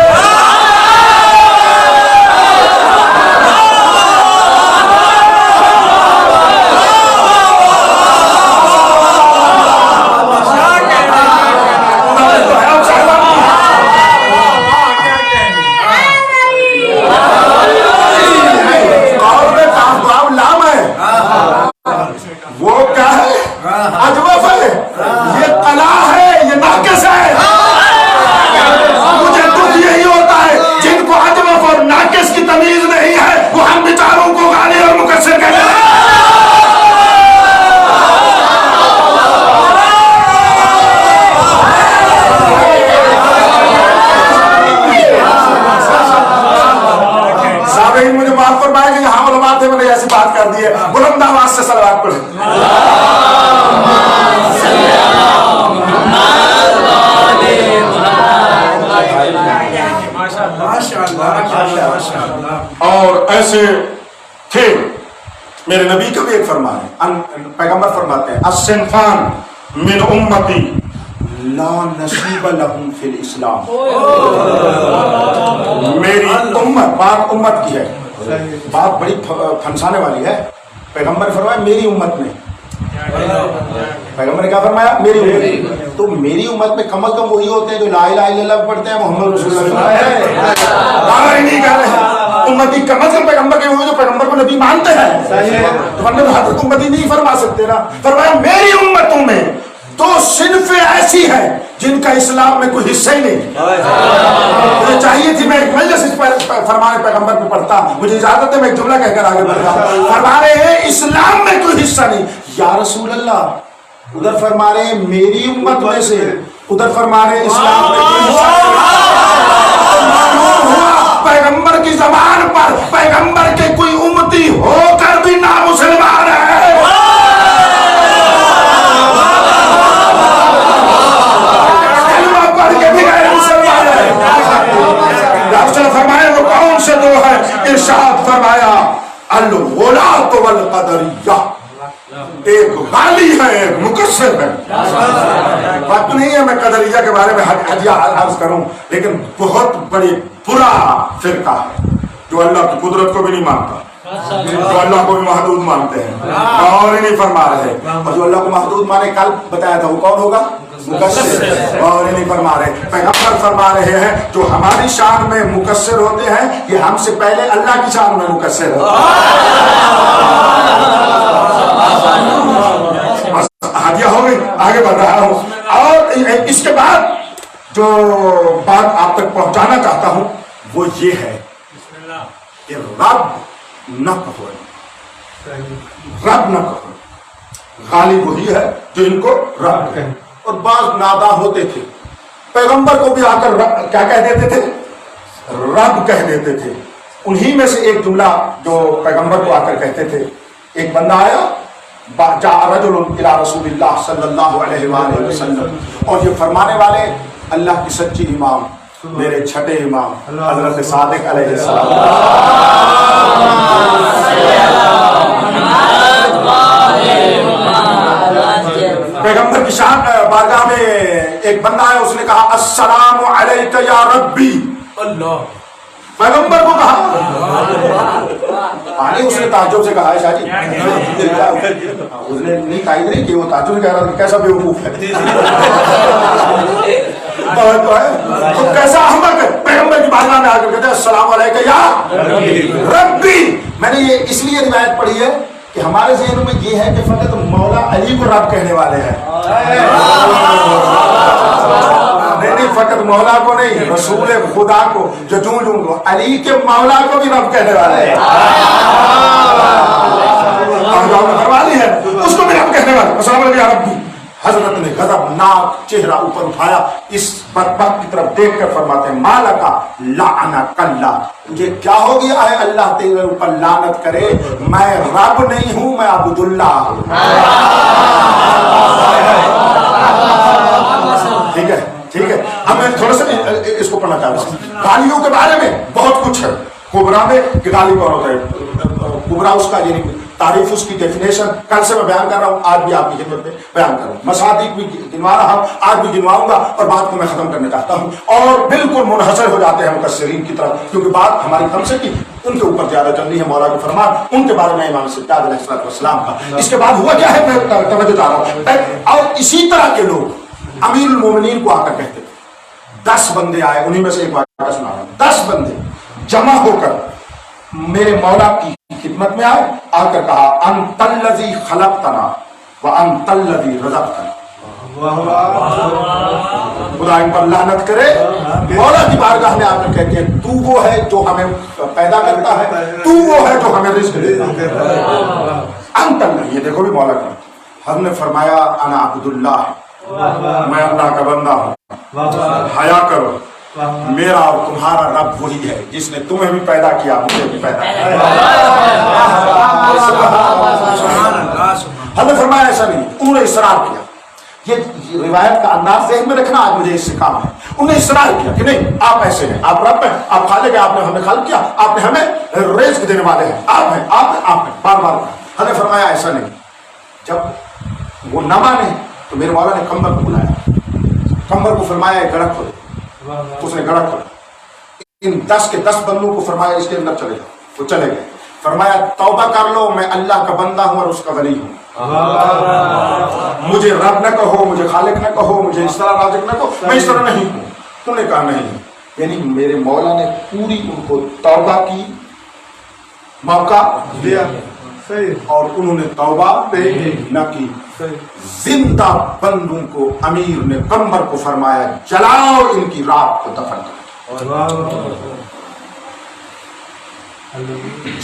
کر دیے، بلند آواز سے صلوات پڑھیں۔ میرے نبی کا بھی ایک فرمان ہے، پیغمبر فرماتے ہیں الصنفان من امتی لا نصیب لہم فی الاسلام، میری امت، بات امت کی ہے، بات بڑی پھنسانے والی ہے. پیغمبر نے فرمایا میری امت میں، پیغمبر نے کیا فرمایا میری امت. تو میری امت میں کم از کم وہی ہوتے ہیں جو لا الہ الا اللہ پڑھتے ہیں، محمد رسول اللہ نہیں کر رہے ہیں. امتی کم از کم پیغمبر کے ہوئے جو پیغمبر کو نبی مانتے ہیں، تو حضرت امتی نہیں فرما سکتے نا. فرمایا میری امتوں میں تو صنفیں ایسی ہیں جن کا اسلام میں کوئی حصہ ہی نہیں. مجھے چاہیے تھی میں ایک مجلس اس پر فرمانے پیغمبر پہ پڑھتا، مجھے اجازت ہے میں ایک جملہ کہہ کر آگے بڑھتا. فرما رہے ہیں اسلام میں کوئی حصہ نہیں. یا رسول اللہ، ادھر فرما رہے ہیں میری امت میں سے، ادھر فرما رہے ہیں اسلام میں کوئی حصہ نہیں. معلوم ہوا پیغمبر کی زبان پر پیغمبر کے کوئی امتی ہو کر بھی نامسلمان ہے. فرمایا وہ کون سے دو ہے؟ ارشاد فرمایا الغلاۃ والقدریہ، ایک غالی ہے ایک مقصر ہے. بات نہیں ہے میں قدریہ کے بارے میں حدیہ عرض کروں، لیکن بہت بڑی برا فرقہ ہے جو اللہ کی قدرت کو بھی نہیں مانتا، جو اللہ کو بھی محدود مانتے ہیں اور ہی نہیں فرما رہے. اور جو اللہ کو محدود مانے کل بتایا تھا وہ کون ہوگا؟ مقصر. اور ہی نہیں فرما رہے. پیغمبر فرما رہے ہیں جو ہماری شان میں مقصر ہوتے ہیں یہ ہم سے پہلے اللہ کی شان میں مقصر ہوتے ہیں. ہدیہ ہو گئی، آگے بڑھ رہا ہوں. اور اس کے بعد جو بات آپ تک پہنچانا چاہتا ہوں وہ یہ ہے کہ رب نہ کہو، رب نہ کہو. غالب وہی ہے جو ان کو رب کہے. اور بعض ناداں ہوتے تھے پیغمبر کو بھی آ کر کیا کہہ دیتے تھے؟ رب کہہ دیتے تھے. انہی میں سے ایک جملہ جو پیغمبر کو آ کر کہتے تھے، ایک بندہ آیا جاء رجل الی رسول اللہ صلی اللہ علیہ وآلہ وسلم، اور یہ فرمانے والے اللہ کی سچی امام، میرے چھٹے امام حضرت صادق علیہ السلام. پیغمبر کی شان بارگاہ میں ایک بندہ ہے، اس نے کہا السلام علیک یا ربی. پیغمبر کو کہا، اس نے تعجب سے کہا ہے شاہ جی، اس نے نہیں تائید نہیں کی، وہ تعجب سے کہہ رہا کیسا بیوقوف ہے، تو کیسا احمق ہے. پیغمبر کی بارگاہ میں آ کر کہتے ہیں السلام علیک یا ربی. میں نے یہ اس لیے روایت پڑھی ہے کہ ہمارے ذہن میں یہ ہے کہ فقط مولا علی کو رب کہنے والے ہیں. نہیں، فقط مولا کو نہیں، رسول خدا کو جو جوں کو، علی کے مولا کو بھی رب کہنے والے ہیں. ہے اس کو بھی رب کہنے والے. السلام علیکم یا ربی. حضرت نے غضبناک چہرہ اوپر اٹھایا، اس بدبخت کی طرف دیکھ کر فرماتے ہیں مالکا لعنک اللہ، تجھے کیا ہو گیا ہے اللہ تیرے اوپر لعنت کرے، میں رب نہیں ہوں، میں عبد اللہ ہوں. ٹھیک ہے ٹھیک ہے. اب میں تھوڑا سا اس کو پڑھنا چاہتا ہوں. غالیوں کے بارے میں بہت کچھ ہے. کبرا میں کہ غالی کون ہوتا ہے، کبرا اس کا یعنی تعریف، اس کی ڈیفینیشن کل سے میں بیان کر رہا ہوں، آج بھی آپ کی خدمت میں بیان کروں. مصادیق بھی گنوا رہا ہوں، آج بھی گنواؤں گا، اور بات کو میں ختم کرنا چاہتا ہوں. اور بالکل منحصر ہو جاتے ہیں مقصرین کی طرف، کیونکہ بات ہماری کم سے کی ان کے اوپر زیادہ چلنی ہے. مولا کے فرمان ان کے بارے میں امام سجاد علیہ السلام کا. اس کے بعد ہوا کیا ہے میں توجہ چاہ رہا ہوں. اور اسی طرح کے لوگ امیر المومنین کو آ کر کہتے تھے. 10 بندے آئے، انہیں میں سے ایک واقعہ سنا رہا ہوں. 10 بندے جمع ہو کر میرے مولا کی خدمت میں آئے، آ کر کہا انت الذی خلقتنا وانت الذی رزقتنا. خدا ان پر لعنت کرے. مولا کی بارگاہ میں آ کر کہتے ہیں تو وہ ہے جو ہمیں پیدا کرتا ہے، تو وہ ہے جو ہمیں رزق دیتا ہے. انت الذی، یہ دیکھو بھی مولا کا. ہم نے فرمایا انا عبد اللہ، میں اللہ کا بندہ ہوں، حیا کرو، میرا اور تمہارا رب وہی ہے جس نے تمہیں بھی پیدا کیا، مجھے بھی پیدا کیا. ہم نے فرمایا ایسا نہیں. انہوں نے اصرار کیا. یہ روایت کا انداز ذہن میں رکھنا آج مجھے اس سے کام ہے. انہوں نے اصرار کیا کہ نہیں آپ ایسے ہیں، آپ رب ہیں، آپ خالق ہیں، آپ نے ہمیں خلق کیا، آپ نے ہمیں رزق دینے والے ہیں، آپ ہیں آپ ہیں آپ ہیں. بار بار ہم نے فرمایا ایسا نہیں. جب وہ نہ مانے تو میرے مولا نے کمبر کو بلایا, کمبر کو فرمایا گڑھا کھولے, اس نے گڑھا کھولا. ان 10 کے 10 بندوں کو فرمایا اس کے اندر چلے جاؤ, وہ چلے گئے. فرمایا توبہ کر لو, میں اللہ کا بندہ ہوں اور اس کا ولی ہوں, مجھے رب نہ کہو, مجھے خالق نہ کہو, مجھے اس طرح رازق نہ کہو, میں اس طرح نہیں ہوں. انہوں نے کہا نہیں. یعنی میرے مولا نے پوری ان کو توبہ کی موقع دیا اور انہوں نے توبہ نہ کی. زندہ بندوں کو امیر نے کمبر کو فرمایا جلاؤ ان کی رات کو دفن کرو.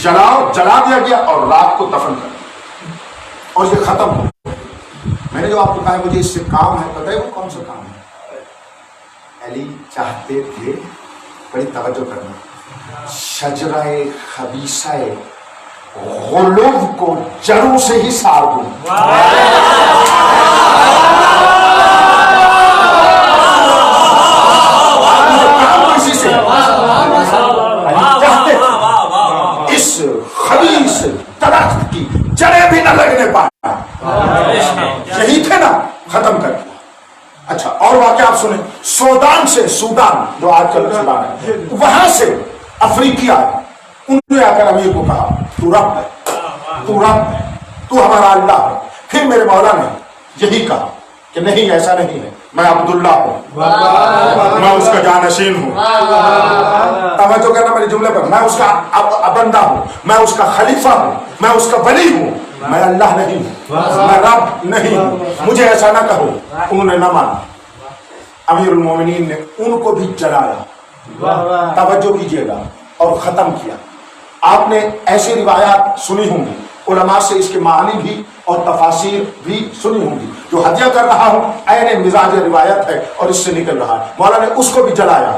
جلاؤ, جلا دیا گیا اور رات کو دفن کرو اور یہ ختم ہو. میں نے جو آپ کو کہا مجھے اس سے کام ہے, پتہ ہے وہ کون سا کام ہے؟ علی چاہتے تھے, بڑی توجہ کرنا, شجرہ خبیثہ غلو کو جڑوں سے ہی سار دوں. اسی سے چاہتے اس خبیث درخت کی جڑیں بھی نہ لگنے پائے, یہی تھے نا, ختم کر دیا. اچھا اور واقعہ آپ سنیں, سودان سے, سودان جو آج کل سودان ہے, وہاں سے افریقی آئے. انہوں نے آ کر امیر کو کہا تو رب ہے, تو رب ہے, تو ہمارا اللہ ہے. پھر میرے مولا نے یہی کہا کہ نہیں ایسا نہیں ہے, میں عبداللہ ہوں, میں اس کا جانشین ہوں. توجہ کرنا میرے جملے پر, میں اس کا بندہ ہوں, میں اس کا خلیفہ ہوں, میں اس کا ولی ہوں, میں اللہ نہیں ہوں, میں رب نہیں ہوں, مجھے ایسا نہ کہو. انہوں نے نہ مانا. امیر المومنین نے ان کو بھی جلایا, توجہ کیجیے گا, اور ختم کیا. آپ نے ایسی روایات سنی ہوں گی, علماء سے اس کے معنی بھی اور تفاسیر بھی سنی ہوں گی. جو ہدیہ کر رہا ہوں عین مزاج روایت ہے اور اس سے نکل رہا ہے. مولا نے اس کو بھی جلایا.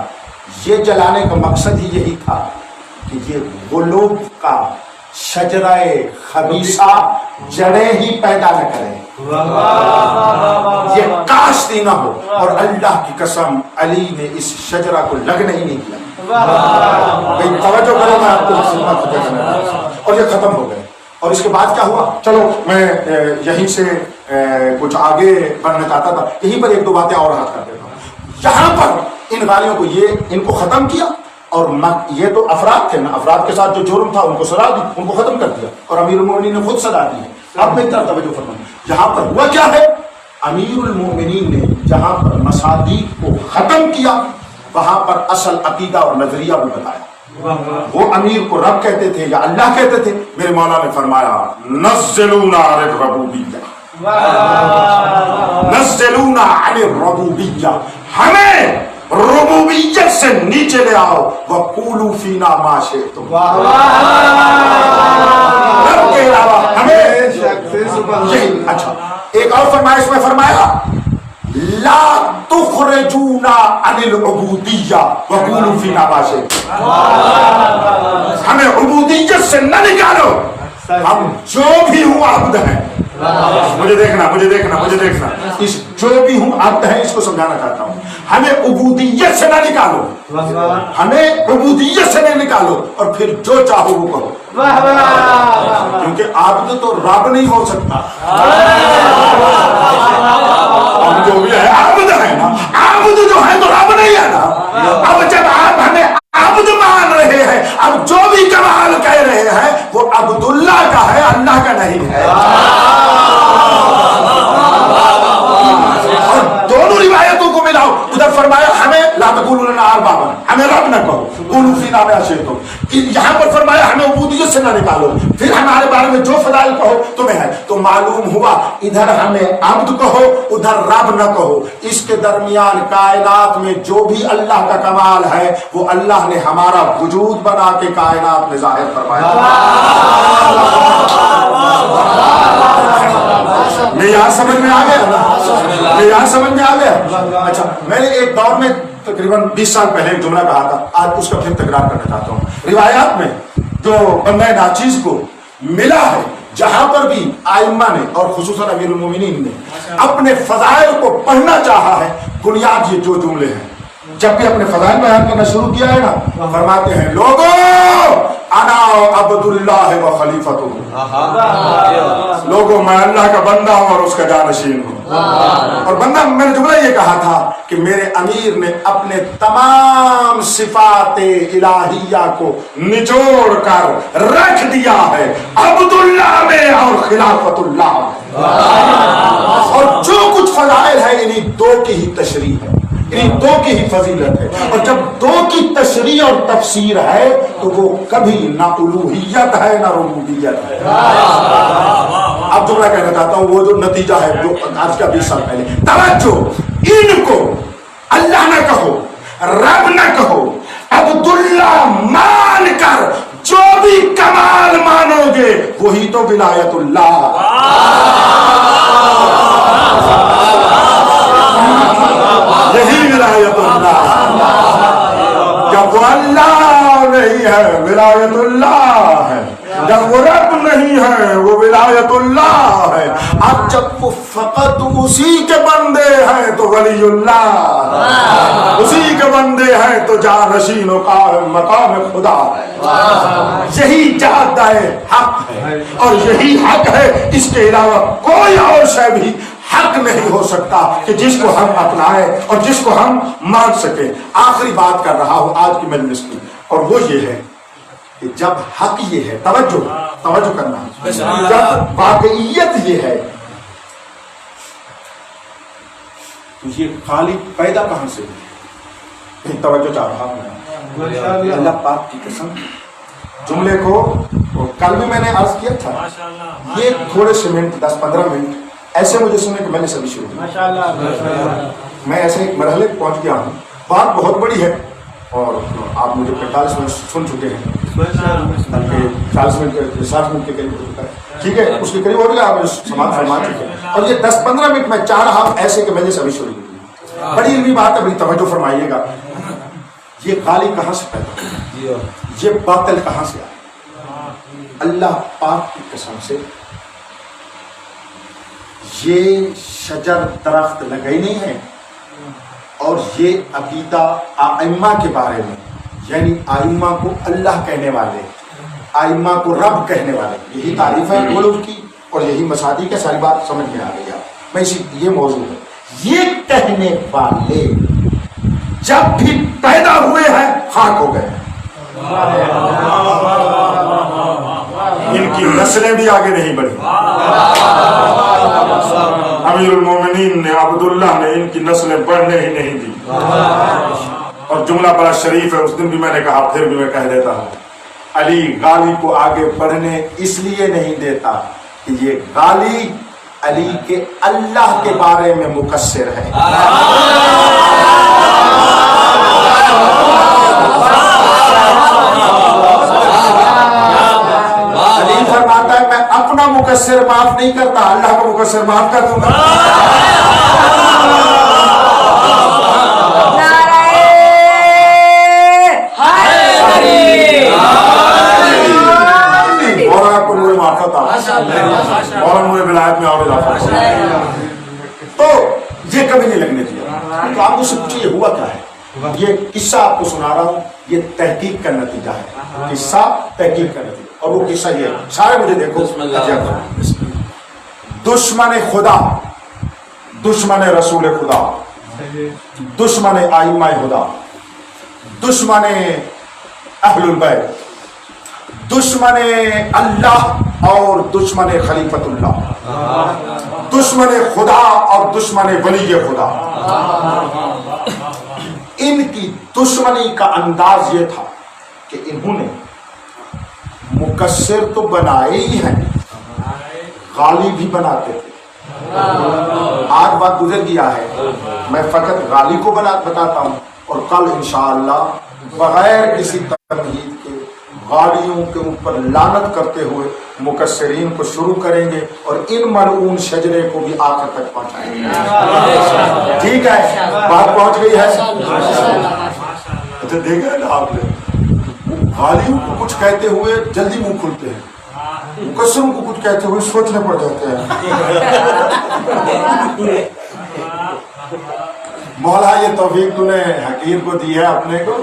یہ جلانے کا مقصد ہی یہی تھا کہ یہ غلوب کا شجرہ خبیثہ جڑیں ہی پیدا نہ کرے, یہ کاشت ہی نہ ہو. اور اللہ کی قسم علی نے اس شجرہ کو لگنے ہی نہیں دیا. توجہ کرو, میں آپ کو اور یہ ختم ہو گئے. اور اس کے بعد کیا ہوا, چلو میں یہیں سے کچھ آگے بڑھنا چاہتا تھا, یہیں پر ایک دو باتیں اور ہاتھ کر دیتا ہوں. یہاں پر ان غالیوں کو ان کو ختم کیا, اور یہ تو افراد تھے نا, افراد کے ساتھ جو جرم تھا ان کو سزا دی, ان کو ختم کر دیا, اور امیر المومنین نے خود سزا دی ہے. اب میں اتنا توجہ فرمائیں, یہاں پر ہوا کیا ہے, امیر المومنین نے جہاں پر مصادیق کو ختم کیا وہاں پر اصل عقیدہ اور نظریہ بھی بتایا. وہ امیر کو رب کہتے تھے یا اللہ کہتے تھے. میرے مولا نے فرمایا نزلونا عن الربوبیہ, نزلونا عن الربوبیہ, ہمیں ربوبیت سے نیچے لے آؤ. وقولوا فینا ما شئتم, رب کے علاوہ ہمیں. اچھا ایک اور فرمایا, اس میں فرمایا لا تخرجونا عن العبودیہ وقولوا فینا ما شئتم, ہمیں عبودیت سے نہ نکالو, ہم جو بھی ہوں عبد ہیں. مجھے دیکھنا, مجھے دیکھنا, مجھے دیکھنا, اس جو بھی ہوں عبد ہیں اس کو سمجھانا چاہتا ہوں. ہمیں عبودیت سے نہ نکالو, ہمیں عبودیت سے نہیں نکالو, اور پھر جو چاہو وہ کرو, کیونکہ عبد تو رب نہیں ہو سکتا. ہم جو بھی ہے عبد ہے نا, عبد جو ہے تو رب نہیں ہے نا. اب جب آپ ہمیں عبد مان رہے ہیں, اب جو بھی کمال کہہ رہے ہیں وہ عبداللہ کا ہے, اللہ کا نہیں ہے. اور دونوں روایتوں کو ملاؤ, ادھر فرمایا ہمیں لا تقولوا لنا اربابا, ہمیں رب نہ کہو, قولوا فینا ما شئتم. یہاں پر فرمایا ہمیں عبودیت سے نہ نکالو, پھر ہمارے بارے میں جو فضائل کہو تمہیں ہے. تو معلوم ہوا ادھر ہمیں عبد کہو, ادھر رب نہ کہو. اس کے درمیان کائنات میں جو بھی اللہ کا کمال ہے وہ اللہ نے ہمارا وجود بنا کے کائنات میں ظاہر فرمایا. میں یہاں سمجھ میں آ گیا, میں یہاں سمجھ میں آ گیا. اچھا میں نے ایک دور میں تقریباً 20 سال پہلے ایک جملہ کہا تھا, آج اس کا پھر تکرار کرنا چاہتا ہوں. روایات میں جو بندہ ناچیز کو ملا ہے, جہاں پر بھی آئمہ نے اور خصوصاً امیر المومنین نے اپنے فضائل کو پڑھنا چاہا ہے, بنیاد یہ جو جملے ہیں. جب بھی اپنے فضائل بیان کرنا شروع کیا ہے نا, فرماتے ہیں لوگوں انا عبداللہ و خلیفتہ، لوگوں میں اللہ کا بندہ ہوں اور اس کا جانشین ہوں. اور بندہ میں نے جملہ یہ کہا تھا کہ میرے امیر نے اپنے تمام صفات الہیہ کو نچوڑ کر رکھ دیا ہے عبداللہ میں اور خلافت اللہ میں. اور جو کچھ فضائل ہے انہی دو کی ہی تشریح ہے، انہی دو کی ہی فضیلت ہے. اور جب دو کی تشریح اور تفسیر ہے تو وہ کبھی نہ الوہیت ہے نہ ربوبیت ہے. اب جملہ کہنا چاہتا ہوں، وہ جو نتیجہ ہے جو آج کا 20 سال پہلے، توجہ، ان کو اللہ نہ کہو، رب نہ کہو، عبداللہ مان کر جو بھی کمال مانو گے وہی تو ولایت اللہ. یہی ولایت اللہ. جب وہ اللہ نہیں ہے ولایت اللہ ہے، جب وہ رب نہیں ہے وہ ولایت اللہ ہے. اب جب وہ فقط اسی کے بندے ہیں تو ولی اللہ، اسی کے بندے ہیں تو جانشین و مقام خدا ہے. یہی جادہ حق ہے اور یہی حق ہے، اس کے علاوہ کوئی اور شے بھی حق نہیں ہو سکتا کہ جس کو ہم اپنائیں اور جس کو ہم مان سکیں. آخری بات کر رہا ہوں آج کی مجلس کی، اور وہ یہ ہے کہ جب حق یہ ہے، توجہ کرنا، جب واقعیت یہ ہے تو یہ خالق پیدا کہاں سے ہوئی؟ توجہ چاہ رہا ہوں اللہ پاک کی قسم. جملے کو کل بھی میں نے عرض کیا تھا، یہ تھوڑے سے منٹ 10-15 منٹ ایسے مجھے سنے کہ میں نے سبھی شروع کیا. میں ایسے ایک مرحلے پہنچ گیا ہوں، بات بہت بڑی ہے اور آپ مجھے 45 منٹ سن چکے ہیں، بلکہ 40 منٹ 60 منٹ کے قریب ہو چکا ہے، ٹھیک ہے، اس کے قریب ہو گیا، آپ سماعت فرما چکے ہیں. اور یہ 10-15 منٹ میں چاہ رہا ہوں ایسے کہ میں نے سبھی شروع کی. بڑی علمی بات ہے، بڑی توجہ فرمائیے گا. یہ خالق کہاں سے پیدا ہوا، یہ باطل کہاں سے آیا؟ اللہ پاک کی قسم سے یہ شجر درخت لگے نہیں ہے، اور یہ عقیدہ ائمہ کے بارے میں، یعنی ائمہ کو اللہ کہنے والے، ائمہ کو رب کہنے والے، یہی تعریف ہے علوم کی اور یہی مصادیق ہے. ساری بات سمجھ میں آ گئی. میں اسی یہ موضوع ہے، یہ کہنے والے جب بھی پیدا ہوئے ہیں خاک ہو گئے. ان کی نسلیں بھی آگے نہیں بڑھی. امیر المومنین نے، عبداللہ نے ان کی نسلیں بڑھنے ہی نہیں دی. اور جملہ بڑا شریف ہے، اس دن بھی میں نے کہا، پھر بھی میں کہہ دیتا ہوں، علی غالی کو آگے بڑھنے اس لیے نہیں دیتا کہ یہ غالی علی کے اللہ کے بارے میں مقصر ہے. علی فرماتا ہے میں اپنا مقصر معاف نہیں کرتا، اللہ کا مقصر معاف کر دوں گا. مولانا کو مجھے معاف کرتا، مولانا مجھے ولایت میں اور اضافہ. تو یہ کبھی نہیں لگنے دیا. تو آپ مجھ سے پوچھیں یہ ہوا کیا ہے؟ یہ قصہ آپ کو سنا رہا ہوں، یہ تحقیق کا نتیجہ ہے، قصہ تحقیق کا نتیجہ. اور وہ قصہ یہ ہے، سارے مجھے دیکھو، دشمن خدا، دشمن رسول خدا، دشمن ائمہ خدا، دشمن اہل البیت، دشمن اللہ اور دشمن خلیفت اللہ، دشمن خدا اور دشمن ولی خدا. ان کی دشمنی کا انداز یہ تھا کہ انہوں نے مقصر تو بنائے ہی ہیں، غالی بھی بناتے تھے. آج بات گزر گیا ہے، میں فقط غالی کو بتاتا ہوں، اور کل انشاءاللہ بغیر کسی تمہید کے غالیوں کے اوپر لعنت کرتے ہوئے مقصرین کو شروع کریں گے اور ان ملعون شجرے کو بھی آخر تک پہنچائیں گے. ٹھیک ہے، بات پہنچ گئی ہے. اچھا دیکھا نا آپ نے، غالیوں کو کچھ کہتے ہوئے جلدی منہ کھلتے ہیں، مقصروں کو کچھ کہتے ہوئے سوچنے پڑ جاتے ہیں. مولا یہ توفیق تو نے حقیر کو دی ہے اپنے کو،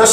10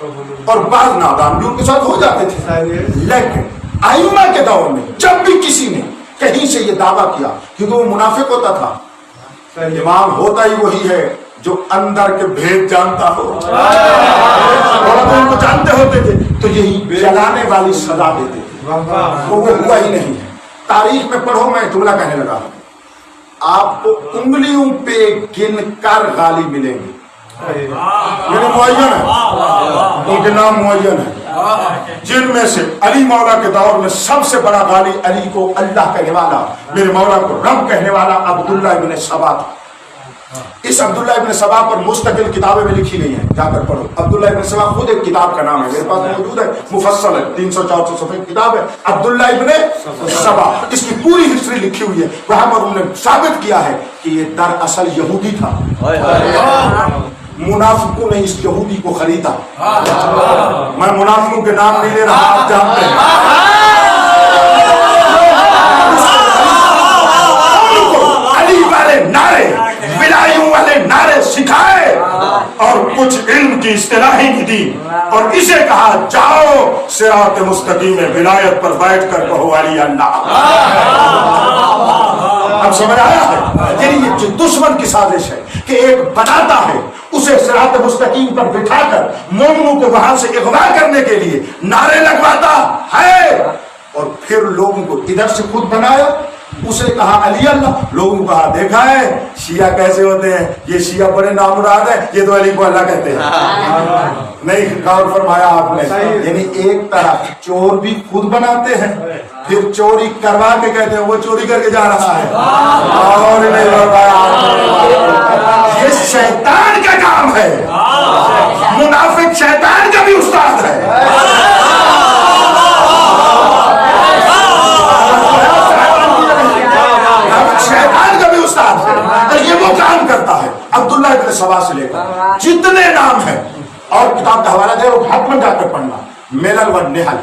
اور بعض نادان بھی ان کے ساتھ ہو جاتے تھے، لیکن ائمہ کے دور میں جب بھی کسی نے کہیں سے یہ دعویٰ کیا، کیونکہ وہ منافق ہوتا تھا، امام ہوتا ہی وہی ہے جو اندر کے بھید جانتا ہو، اور اگر ان کو جانتے ہوتے تھے تو یہی جلانے والی سزا دیتے تھے، وہ ہوا ہی نہیں ہے۔ تاریخ میں پڑھو، میں جملہ کہنے لگا، آپ کو انگلیوں پہ گن کر غالی ملیں گے، یعنی معین ہے، ان کے نام معین ہے، جن میں سے علی مولا کے دور میں سب سے بڑا غالی علی کو اللہ کہنے والا، میرے مولا کو رب کہنے والا عبداللہ ابن سبا تھا۔ اس عبداللہ ابن سبا پر مستقل کتابیں بھی لکھی گئی ہیں، جا کر پڑھو۔ عبداللہ ابن سبا خود ایک کتاب کا نام ہے، میرے پاس موجود ہے، مفصل ہے، 300-400 صفحے کی کتاب ہے عبداللہ ابن سبا، اس کی پوری ہسٹری لکھی ہوئی ہے۔ وہاں پر انہوں نے ثابت کیا ہے کہ یہ دراصل یہودی تھا، منافقوں نے اس یہودی کو خریدا۔ میں منافقوں کے نام نہیں لے رہا، آپ جانتے ہیں، علی والے نعرے، ولایوں والے نعرے سکھائے اور کچھ علم کی اصطلاحیں بھی دی، اور اسے کہا جاؤ صراط مستقیم میں ولایت پر بیٹھ کر کہو علی اللہ۔ اب سمجھ آیا ہے؟ یعنی یہ دشمن کی سازش ہے کہ ایک بناتا ہے، اسے صراط مستقیم پر بٹھا کر مومنوں کو وہاں سے اغوا کرنے کے لیے نعرے لگواتا ہے، اور پھر لوگوں کو ادھر سے خود بنایا، اسے کہا علی اللہ، لوگوں کو کہا دیکھا ہے شیعہ کیسے ہوتے ہیں، یہ شیعہ بڑے نامراد ہیں، یہ تو علی کو اللہ کہتے ہیں۔ نہیں غور فرمایا آپ نے، یعنی ایک طرح چور بھی خود بناتے ہیں، پھر چوری کروا کے کہتے ہیں وہ چوری کر کے جا رہا ہے، اور نہیں فرمایا، یہ شیطان کا کام ہے، منافق شیطان کا بھی استاد ہے۔ شیطان کا بھی استاد ہے، تو یہ وہ کام کرتا ہے۔ عبداللہ ابن سبا سے لے کر جتنے نام ہیں، اور کتاب کا حوالہ دے، وہ حتماً جا کر پڑھنا، ملل و نحل،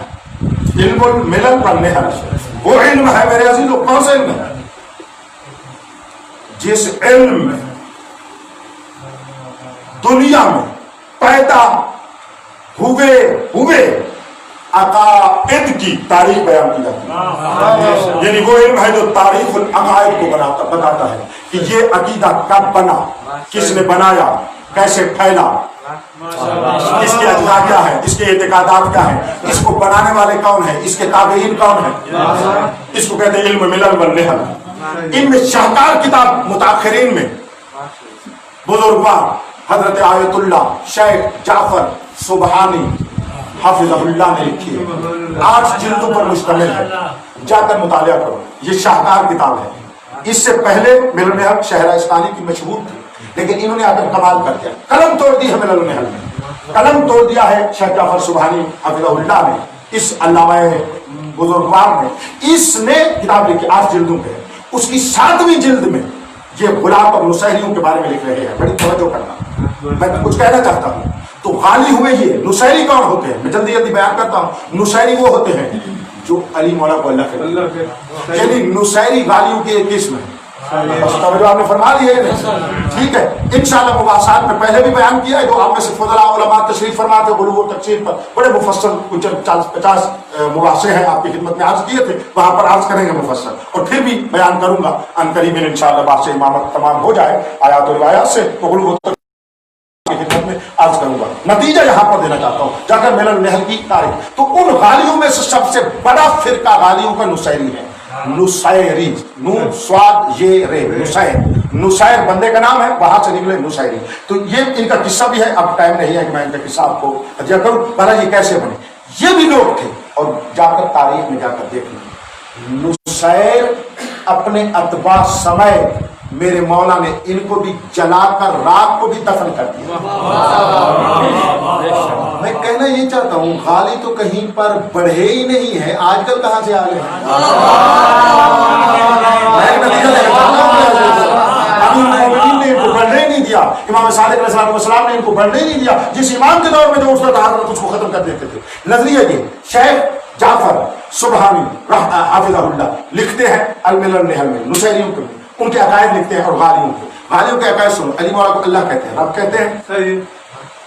علم الملل و نحل، وہ علم ہے میرے عزیزو، کون سا علم ہے؟ جس علم میں دنیا میں پیدا ہوئے عقائد کی تاریخ بیان کی جاتی ہے، یعنی وہ علم ہے جو تاریخ العقائد کو بتاتا ہے کہ یہ عقیدہ کب بنا، کس نے بنایا، کیسے پھیلا، اس کے اجزاء کیا ہے، اس کے اعتقادات کیا ہیں، اس کو بنانے والے کون ہیں، اس کے تابعین کون ہیں، اس کو کہتے ہیں علم ملل و نحل۔ ان میں شاہکار کتاب متاخرین میں بزرگوار حضرت آیت اللہ شیخ جعفر سبحانی حافظہ اللہ نے لکھی ہے، 8 جلدوں پر مشتمل ہے، جا کر مطالعہ کرو، یہ شاہکار کتاب ہے۔ اس سے پہلے ملل النحل شہرستانی کی مشہور تھی، لیکن انہوں نے آ کر کمال کر دیا، قلم توڑ دی ہے ملل النحل میں، قلم توڑ دیا ہے شیخ جعفر سبحانی حافظہ اللہ نے، اس علامہ بزرگوار نے، اس نے کتاب لکھی 8 جلدوں پہ، اس کی 7ویں جلد میں یہ غلاف اور نصیریوں کے بارے میں لکھ رہے ہیں، بڑی توجہ کرنا، میں کچھ کہنا چاہتا ہوں۔ تو غالی ہوئے یہ نصیری کون ہوتے ہیں، میں جلدی جلدی بیان کرتا ہوں۔ نصیری وہ ہوتے ہیں جو علی مولا کو اللہ کہتے ہیں، یعنی نصیری غالیوں کی ایک قسم ہے، توجہ آپ نے فرما دی ہے، ٹھیک ہے۔ انشاءاللہ مباحثات میں پہلے بھی بیان کیا ہے، جو آپ میں سے فضلاء علماء تشریف فرماتے غلو و تقسیم پر بڑے مفصل 40-50 مباحثے ہیں، آپ کی خدمت میں عرض کیے تھے، وہاں پر عرض کریں گے مفصل، اور پھر بھی بیان کروں گا ان قریب انشاءاللہ بحث امامت تمام ہو جائے آیات و روایات سے، تو غلو و کی خدمت میں عرض کروں گا۔ نتیجہ یہاں پر دینا چاہتا ہوں، جا کر ملل النحل کی تاریخ، تو ان غالیوں میں سے سب سے بڑا فرقہ غالیوں کا نصیری ہے، نصیری، نون سواد یہ رے، نصیر بندے کا نام ہے، وہاں سے نکلے نصیری۔ تو یہ ان کا قصہ بھی ہے، اب ٹائم نہیں ہے کہ میں ان کا قصہ آپ کو حجیہ کروں، بہرحال یہ کیسے بنے، یہ بھی لوگ تھے، اور جا کر تاریخ میں جا کر دیکھنا، نصیر اپنے اتباع سمیت میرے مولا نے ان کو بھی جلا کر رات کو بھی دفن کر دیا۔ میں کہنا یہ چاہتا ہوں، غالی تو کہیں پر بڑھے ہی نہیں ہے، آج کل کہاں سے آ گئے ہیں؟ مومنین نے ان کو بڑھنے ہی نہیں دیا، امام صادق علیہ السلام نے ان کو بڑھنے ہی نہیں دیا، جس امام کے دور میں جو اٹھتا تھا حضرت اس کو ختم کر دیتے تھے۔ نظریہ یہ شیخ جعفر سبحانی حافظہ اللہ لکھتے ہیں الملل النحل میں، نصیریوں کے ان کے عقائد لکھتے ہیں، اور غالیوں کے عقائد سنو، علی مولا کو اللہ کہتے ہیں، رب کہتے ہیں،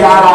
11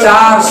4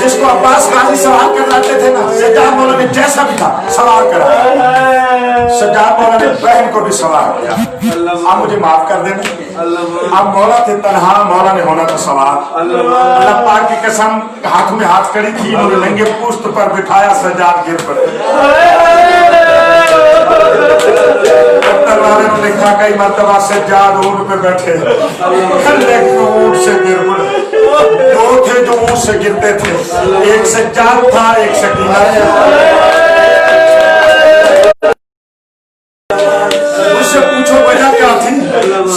جس کو عباس غازی سوار کراتے تھے نا، سجاد مولا نے جیسا بھی تھا سوار کرایا، سجاد مولا نے بہن کو بھی سوار کیا۔ آپ مجھے معاف کر دینا، آپ مولا تھے تنہا، مولا نے ہونا تھا سوار۔ اللہ پاک کی قسم، ہاتھ میں ہاتھ کڑی تھی، انہوں نے ننگے پشت پر بٹھایا، سجاد گر پڑے۔ انہوں نے کہا کئی مرتبہ سجاد اونٹ پہ بیٹھے، لیکن اونٹ سے گر پڑے۔ دو تھے جو اونٹ سے گرتے تھے، ایک سجاد تھا، ایک سکینہ تھا۔ اس سے پوچھو وجہ کیا تھی؟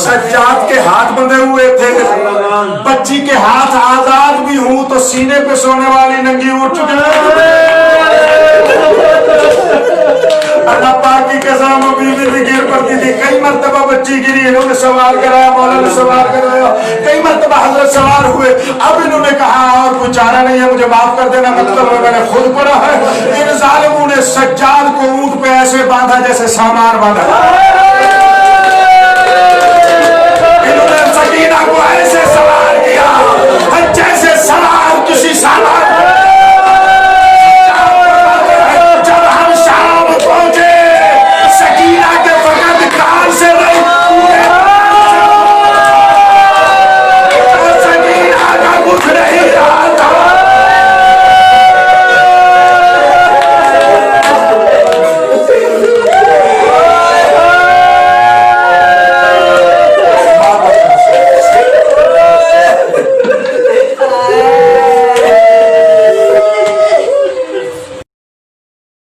سجاد کے ہاتھ بندھے ہوئے تھے، بچی کے ہاتھ آزاد بھی ہوں تو سینے پہ سونے والی ننگی اٹھ چکے۔ اللہ پاک کی قسم بیوی بھی گر پڑتی تھی، کئی مرتبہ بچی گری، انہوں نے سوار کرایا، مولا نے سوار کرایا، کئی مرتبہ حضرت سوار ہوئے۔ اب انہوں نے کہا اور کوئی چارہ نہیں ہے، مجھے معاف کر دینا، مطلب میں نے خود پڑھا ہے۔ ان ظالموں نے سجاد کو اونٹ پہ ایسے باندھا جیسے سامان باندھا۔